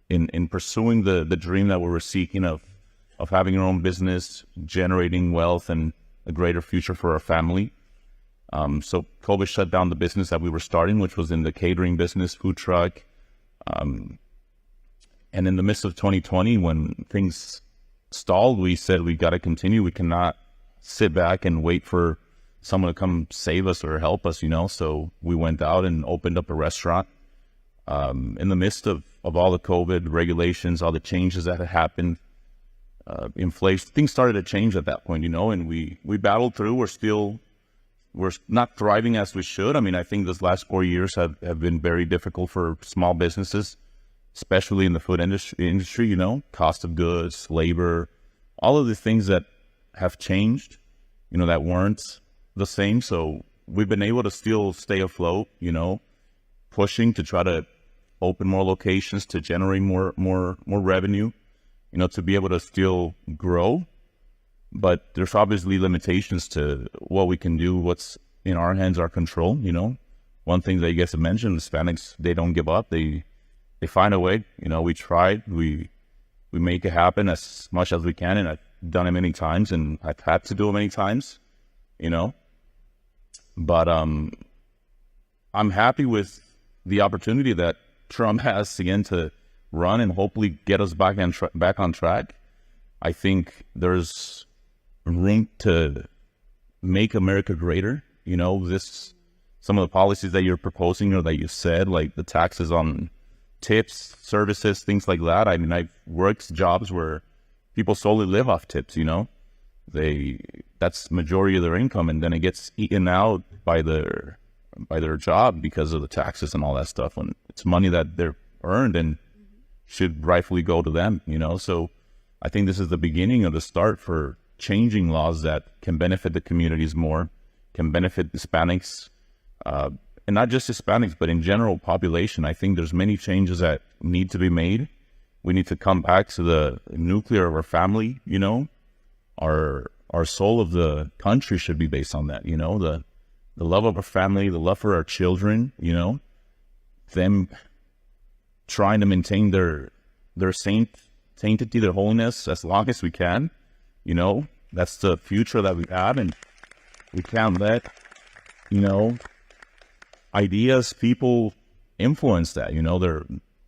in pursuing the dream that we were seeking of having our own business, generating wealth and a greater future for our family. So COVID shut down the business that we were starting, which was in the catering business, food truck, And in the midst of 2020, when things stalled, we said we got to continue. We cannot sit back and wait for someone to come save us or help us, So we went out and opened up a restaurant. In the midst of all the COVID regulations, all the changes that had happened, inflation, things started to change at that point, and we battled through. We're not thriving as we should. I mean, I think this last 4 years have been very difficult for small businesses, especially in the food industry, cost of goods, labor, all of the things that have changed, that weren't the same. So we've been able to still stay afloat, pushing to try to open more locations, to generate more revenue, to be able to still grow. But there's obviously limitations to what we can do, what's in our hands, our control, One thing that you guys have mentioned, Hispanics, they don't give up. They find a way, we tried, we make it happen as much as we can. And I've done it many times, and I've had to do it many times, But I'm happy with the opportunity that Trump has again to run and hopefully get us back on track. I think there's room to make America greater. Some of the policies that you're proposing or that you said, like the taxes on tips, services, things like that. I mean, I've worked jobs where people solely live off tips, that's majority of their income, and then it gets eaten out by their job because of the taxes and all that stuff, when it's money that they're earned and should rightfully go to them, So I think this is the beginning of the start for changing laws that can benefit the communities more, can benefit Hispanics, and not just Hispanics, but in general population. I think there's many changes that need to be made. We need to come back to the nuclear of our family, Our soul of the country should be based on that, the love of our family, the love for our children, them trying to maintain their sanctity, their holiness as long as we can, that's the future that we have, and we can't let, ideas, people influence that,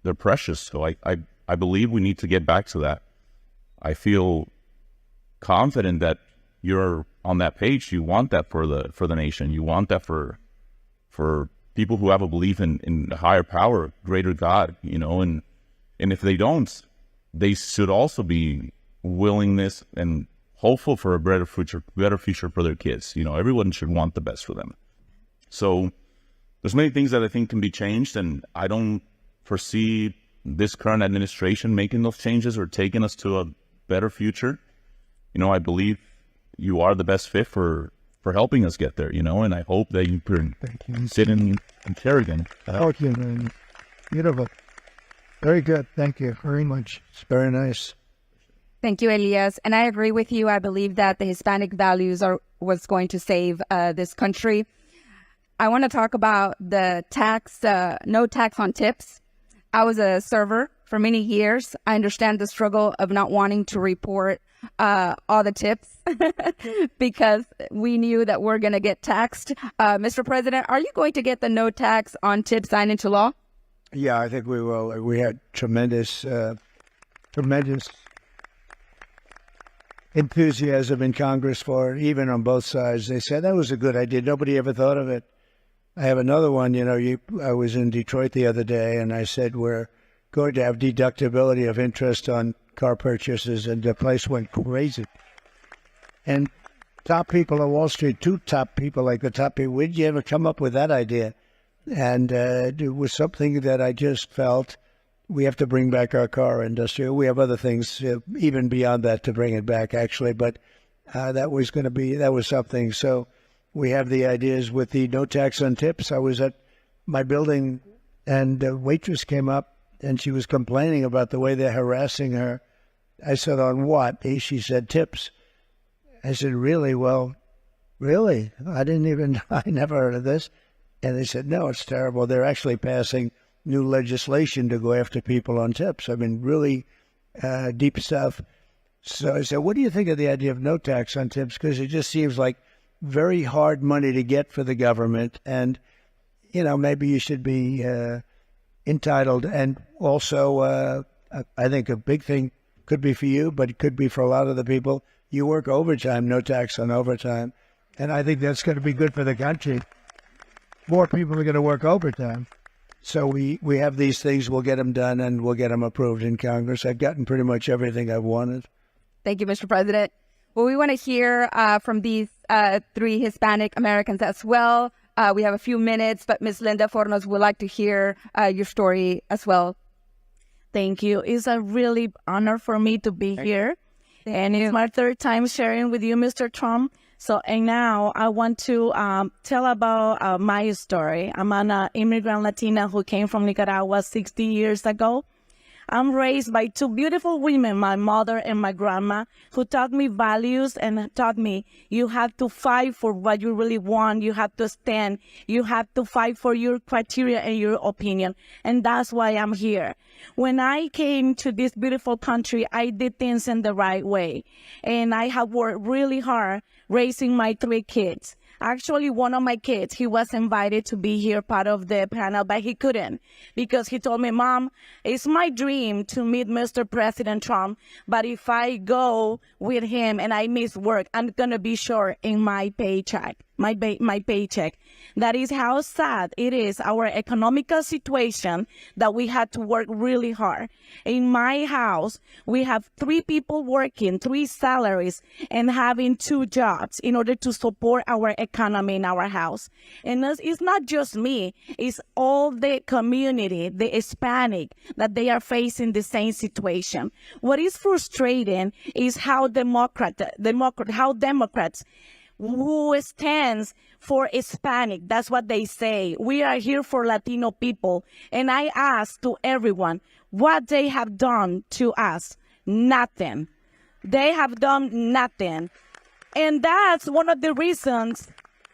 they're precious. So I believe we need to get back to that. I feel confident that you're on that page. You want that for the nation. You want that for people who have a belief in a higher power, greater God, and if they don't, they should also be willingness and hopeful for a better future for their kids. Everyone should want the best for them. So there's many things that I think can be changed, and I don't foresee this current administration making those changes or taking us to a better future. I believe you are the best fit for helping us get there, and I hope that you can sit in Kerrigan. Thank you, man. Beautiful. Very good. Thank you very much. It's very nice. Thank you, Elias. And I agree with you. I believe that the Hispanic values are what's going to save this country. I want to talk about the no tax on tips. I was a server for many years. I understand the struggle of not wanting to report all the tips because we knew that we're going to get taxed. Mr. President, are you going to get the no tax on tips signed into law? Yeah, I think we will. We had tremendous enthusiasm in Congress for it, even on both sides. They said that was a good idea. Nobody ever thought of it. I have another one. I was in Detroit the other day, and I said we're going to have deductibility of interest on car purchases, and the place went crazy. And top people on Wall Street, two top people, like the top people, where did you ever come up with that idea? And it was something that I just felt we have to bring back our car industry. We have other things even beyond that to bring it back, actually, but that was something. So we have the ideas with the no tax on tips. I was at my building, and a waitress came up, and she was complaining about the way they're harassing her. I said, on what? She said, tips. I said, really? Well, really? I never heard of this. And they said, no, it's terrible. They're actually passing new legislation to go after people on tips. I mean, really deep stuff. So I said, what do you think of the idea of no tax on tips? Because it just seems like very hard money to get for the government. And, maybe you should be entitled. And also, I think a big thing could be for you, but it could be for a lot of the people. You work overtime, no tax on overtime. And I think that's going to be good for the country. More people are going to work overtime. So we have these things, we'll get them done, and we'll get them approved in Congress. I've gotten pretty much everything I've wanted. Thank you, Mr. President. Well, we want to hear from these three Hispanic Americans as well. We have a few minutes, but Ms. Linda Fornos would like to hear your story as well. Thank you. It's a really honor for me to be here. And it's my third time sharing with you, Mr. Trump. So, and now I want to tell about my story. I'm an immigrant Latina who came from Nicaragua 60 years ago. I'm raised by two beautiful women, my mother and my grandma, who taught me values and taught me you have to fight for what you really want. You have to stand. You have to fight for your criteria and your opinion. And that's why I'm here. When I came to this beautiful country, I did things in the right way. And I have worked really hard raising my three kids. Actually, one of my kids, he was invited to be here part of the panel, but he couldn't because he told me, Mom, it's my dream to meet Mr. President Trump, but if I go with him and I miss work, I'm going to be short in my paycheck. My paycheck. That is how sad it is, our economical situation, that we had to work really hard. In my house, we have three people working, three salaries, and having two jobs in order to support our economy in our house. And it's not just me, it's all the community, the Hispanic, that they are facing the same situation. What is frustrating is how Democrats who stands for Hispanic, that's what they say. We are here for Latino people. And I ask to everyone what they have done to us. Nothing. They have done nothing. And that's one of the reasons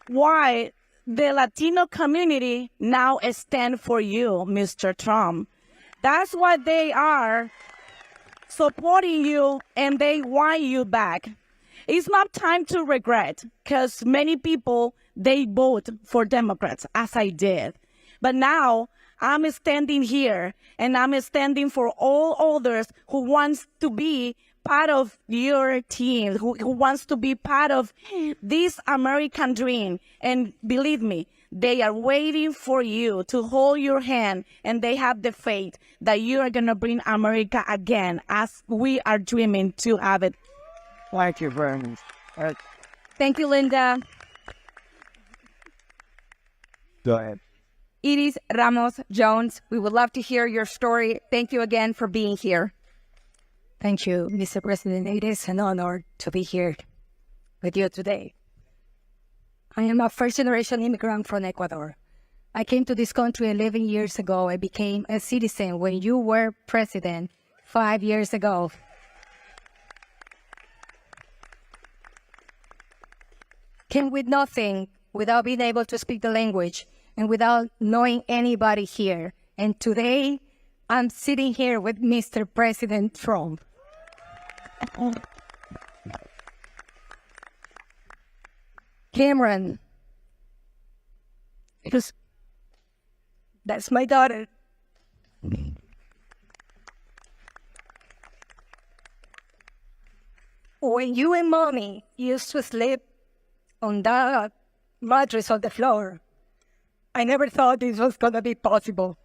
why the Latino community now stand for you, Mr. Trump. That's why they are supporting you and they want you back. It's not time to regret because many people, they vote for Democrats, as I did. But now I'm standing here and I'm standing for all others who wants to be part of your team, who wants to be part of this American dream. And believe me, they are waiting for you to hold your hand, and they have the faith that you are going to bring America again as we are dreaming to have it. Thank you very much. Thank you, Linda. Go ahead. Iris Ramos Jones, we would love to hear your story. Thank you again for being here. Thank you, Mr. President. It is an honor to be here with you today. I am a first-generation immigrant from Ecuador. I came to this country 11 years ago. I became a citizen when you were president 5 years ago. Came with nothing, without being able to speak the language, and without knowing anybody here. And today, I'm sitting here with Mr. President Trump. Cameron, that's my daughter. When you and Mommy used to sleep on that mattress on the floor, I never thought this was going to be possible.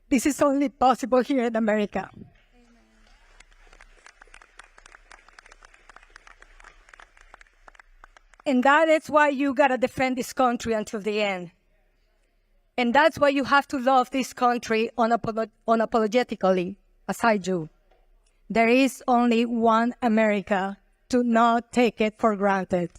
This is only possible here in America. And that is why you got to defend this country until the end. And that's why you have to love this country unapologetically, as I do. There is only one America. Do not take it for granted.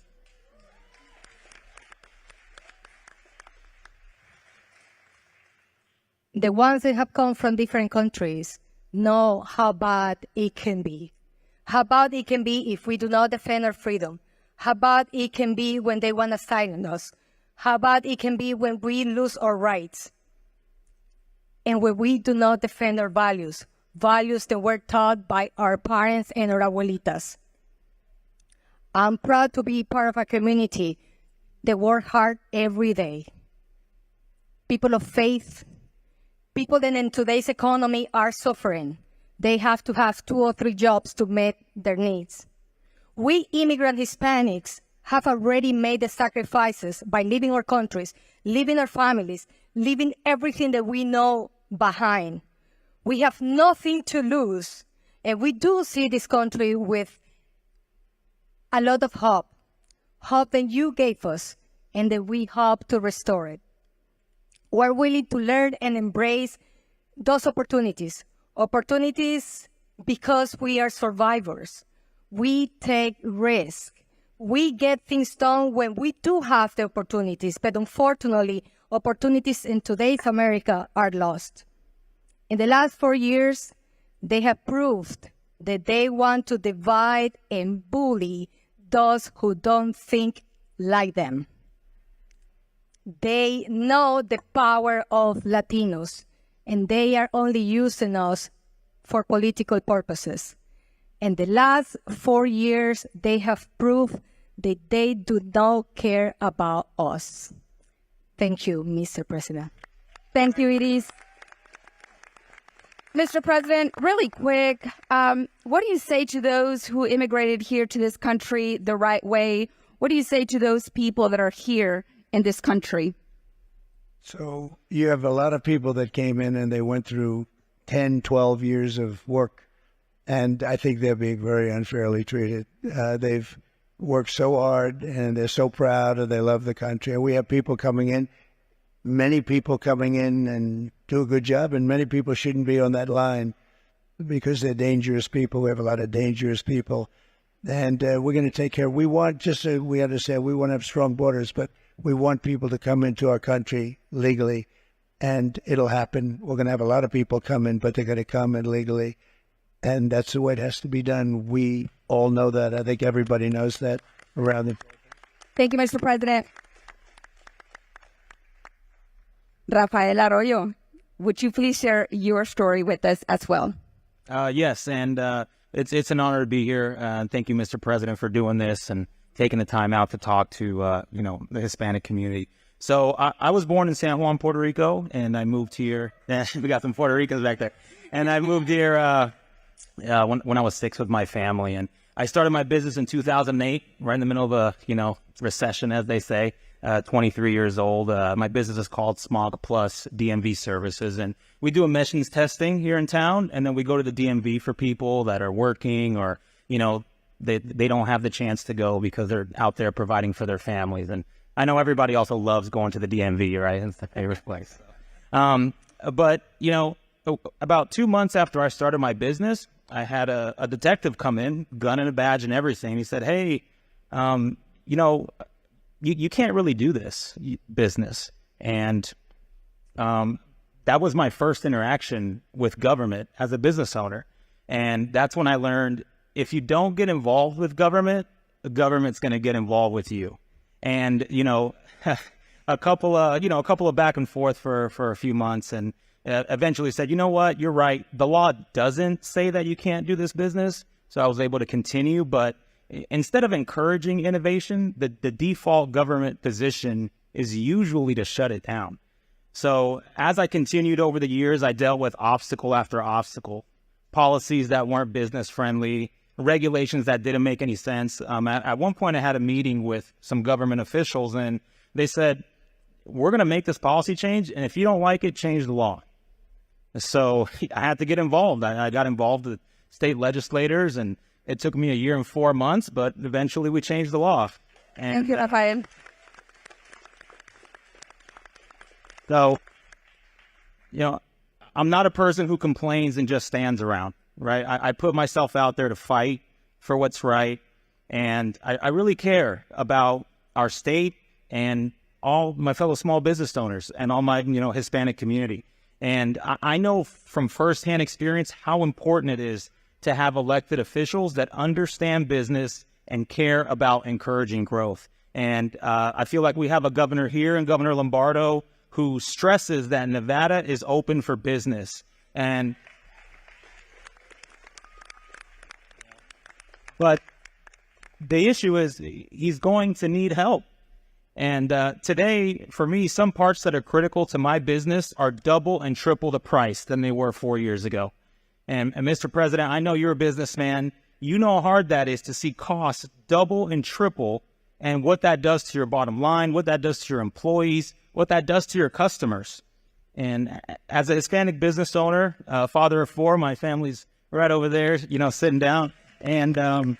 The ones that have come from different countries know how bad it can be. How bad it can be if we do not defend our freedom. How bad it can be when they want to silence us. How bad it can be when we lose our rights. And when we do not defend our values. Values that were taught by our parents and our abuelitas. I'm proud to be part of a community that work hard every day. People of faith, People that in today's economy are suffering. They have to have 2 or 3 jobs to meet their needs. We immigrant Hispanics have already made the sacrifices by leaving our countries, leaving our families, leaving everything that we know behind. We have nothing to lose, and we do see this country with a lot of hope that you gave us, and that we hope to restore it. We're willing to learn and embrace those opportunities because we are survivors. We take risks. We get things done when we do have the opportunities, but unfortunately, opportunities in today's America are lost. In the last 4 years, they have proved that they want to divide and bully those who don't think like them. They know the power of Latinos, and they are only using us for political purposes. In the last 4 years, they have proved that they do not care about us. Thank you, Mr. President. Thank you, Iris. Mr. President, really quick, what do you say to those who immigrated here to this country the right way? What do you say to those people that are here in this country? So you have a lot of people that came in and they went through 10, 12 years of work, and I think they're being very unfairly treated. They've worked so hard and they're so proud and they love the country. And we have people coming in, many people coming in and do a good job, and many people shouldn't be on that line because they're dangerous people. We have a lot of dangerous people, and we're going to take care. We want, just so we understand, we want to have strong borders, but we want people to come into our country legally, and it'll happen. We're going to have a lot of people come in, but they're going to come in legally, and that's the way it has to be done. We all know that. I think everybody knows that around the... Thank you, Mr. President. Rafael Arroyo, would you please share your story with us as well? Yes, and it's an honor to be here. Thank you, Mr. President, for doing this and taking the time out to talk to the Hispanic community. So I was born in San Juan, Puerto Rico, and I moved here. We got some Puerto Ricans back there, and I moved here when I was 6 with my family, and I started my business in 2008, right in the middle of a recession, as they say. 23 years old. My business is called Smog Plus DMV Services, and we do emissions testing here in town, and then we go to the DMV for people that are working or, they don't have the chance to go because they're out there providing for their families. And I know everybody also loves going to the DMV, right? It's the favorite place. But, about 2 months after I started my business, I had a detective come in, gun and a badge and everything. He said, hey, you can't really do this business. And that was my first interaction with government as a business owner. And that's when I learned, if you don't get involved with government, the government's going to get involved with you. And, a couple of back and forth for a few months, and eventually said, you know what, you're right. The law doesn't say that you can't do this business. So I was able to continue, but instead of encouraging innovation, the default government position is usually to shut it down. So as I continued over the years, I dealt with obstacle after obstacle, policies that weren't business friendly, regulations that didn't make any sense. At one point, I had a meeting with some government officials, and they said, we're going to make this policy change, and if you don't like it, change the law. So I had to get involved. I got involved with state legislators, and it took me 1 year and 4 months, but eventually we changed the law. And thank you, Rafael. So, I'm not a person who complains and just stands around, right? I put myself out there to fight for what's right, and I really care about our state and all my fellow small business owners and all my, Hispanic community. And I know from firsthand experience how important it is to have elected officials that understand business and care about encouraging growth. And I feel like we have a governor here, and Governor Lombardo, who stresses that Nevada is open for business. But the issue is he's going to need help. And today, for me, some parts that are critical to my business are double and triple the price than they were 4 years ago. And Mr. President, I know you're a businessman. You know how hard that is to see costs double and triple, and what that does to your bottom line, what that does to your employees, what that does to your customers. And as a Hispanic business owner, father of 4, my family's right over there, sitting down. And,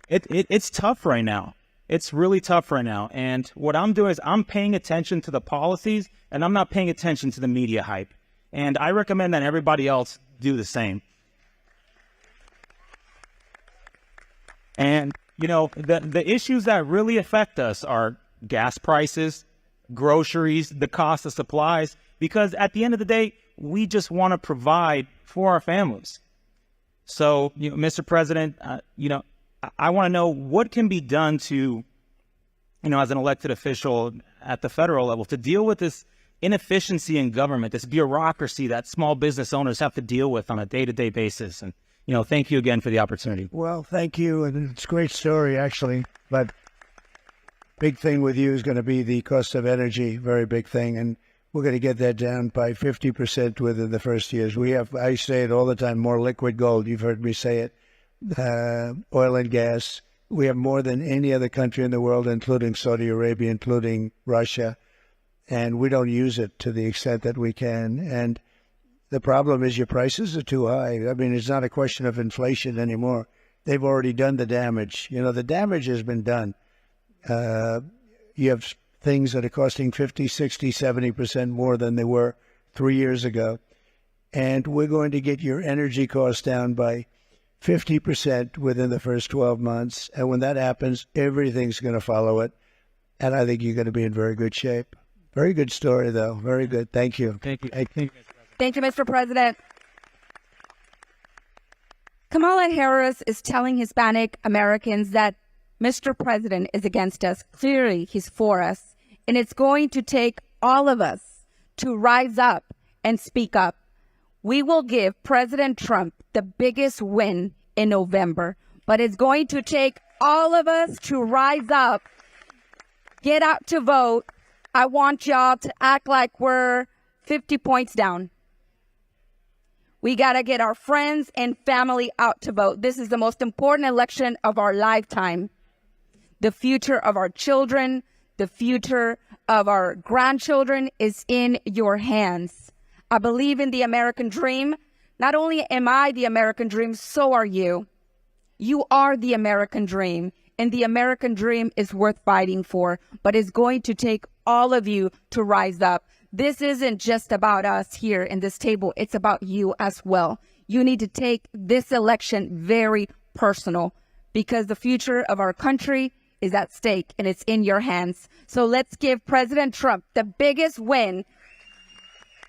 it's tough right now. It's really tough right now. And what I'm doing is I'm paying attention to the policies, and I'm not paying attention to the media hype. And I recommend that everybody else do the same. And, the issues that really affect us are gas prices, groceries, the cost of supplies, because at the end of the day, we just want to provide for our families. So, Mr. President, I want to know what can be done to, as an elected official at the federal level, to deal with this inefficiency in government, this bureaucracy that small business owners have to deal with on a day-to-day basis. And, thank you again for the opportunity. Well, thank you. And it's a great story, actually. But big thing with you is going to be the cost of energy, very big thing. And we're going to get that down by 50% within the first years. We have, I say it all the time, more liquid gold. You've heard me say it. Oil and gas. We have more than any other country in the world, including Saudi Arabia, including Russia. And we don't use it to the extent that we can. And the problem is your prices are too high. I mean, it's not a question of inflation anymore. They've already done the damage. The damage has been done. You have things that are costing 50, 60, 70% more than they were 3 years ago. And we're going to get your energy costs down by 50% within the first 12 months. And when that happens, everything's going to follow it. And I think you're going to be in very good shape. Very good story, though. Very good. Thank you. Thank you. Thank you, Mr. President. Kamala Harris is telling Hispanic Americans that Mr. President is against us. Clearly, he's for us. And it's going to take all of us to rise up and speak up. We will give President Trump the biggest win in November, but it's going to take all of us to rise up, get out to vote. I want y'all to act like we're 50 points down. We got to get our friends and family out to vote. This is the most important election of our lifetime. The future of our children, the future of our grandchildren is in your hands. I believe in the American dream. Not only am I the American dream, so are you. You are the American dream, and the American dream is worth fighting for, but it's going to take all of you to rise up. This isn't just about us here in this table. It's about you as well. You need to take this election very personal because the future of our country is at stake and it's in your hands. So let's give President Trump the biggest win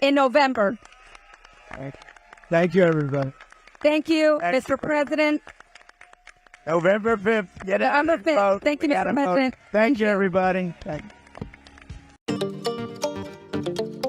in November. Thank you, everybody. Thank you, Mr. President. November 5th. Get out November and 5th. vote. Thank you, We Mr. gotta vote. President. Thank you, everybody. Thank you.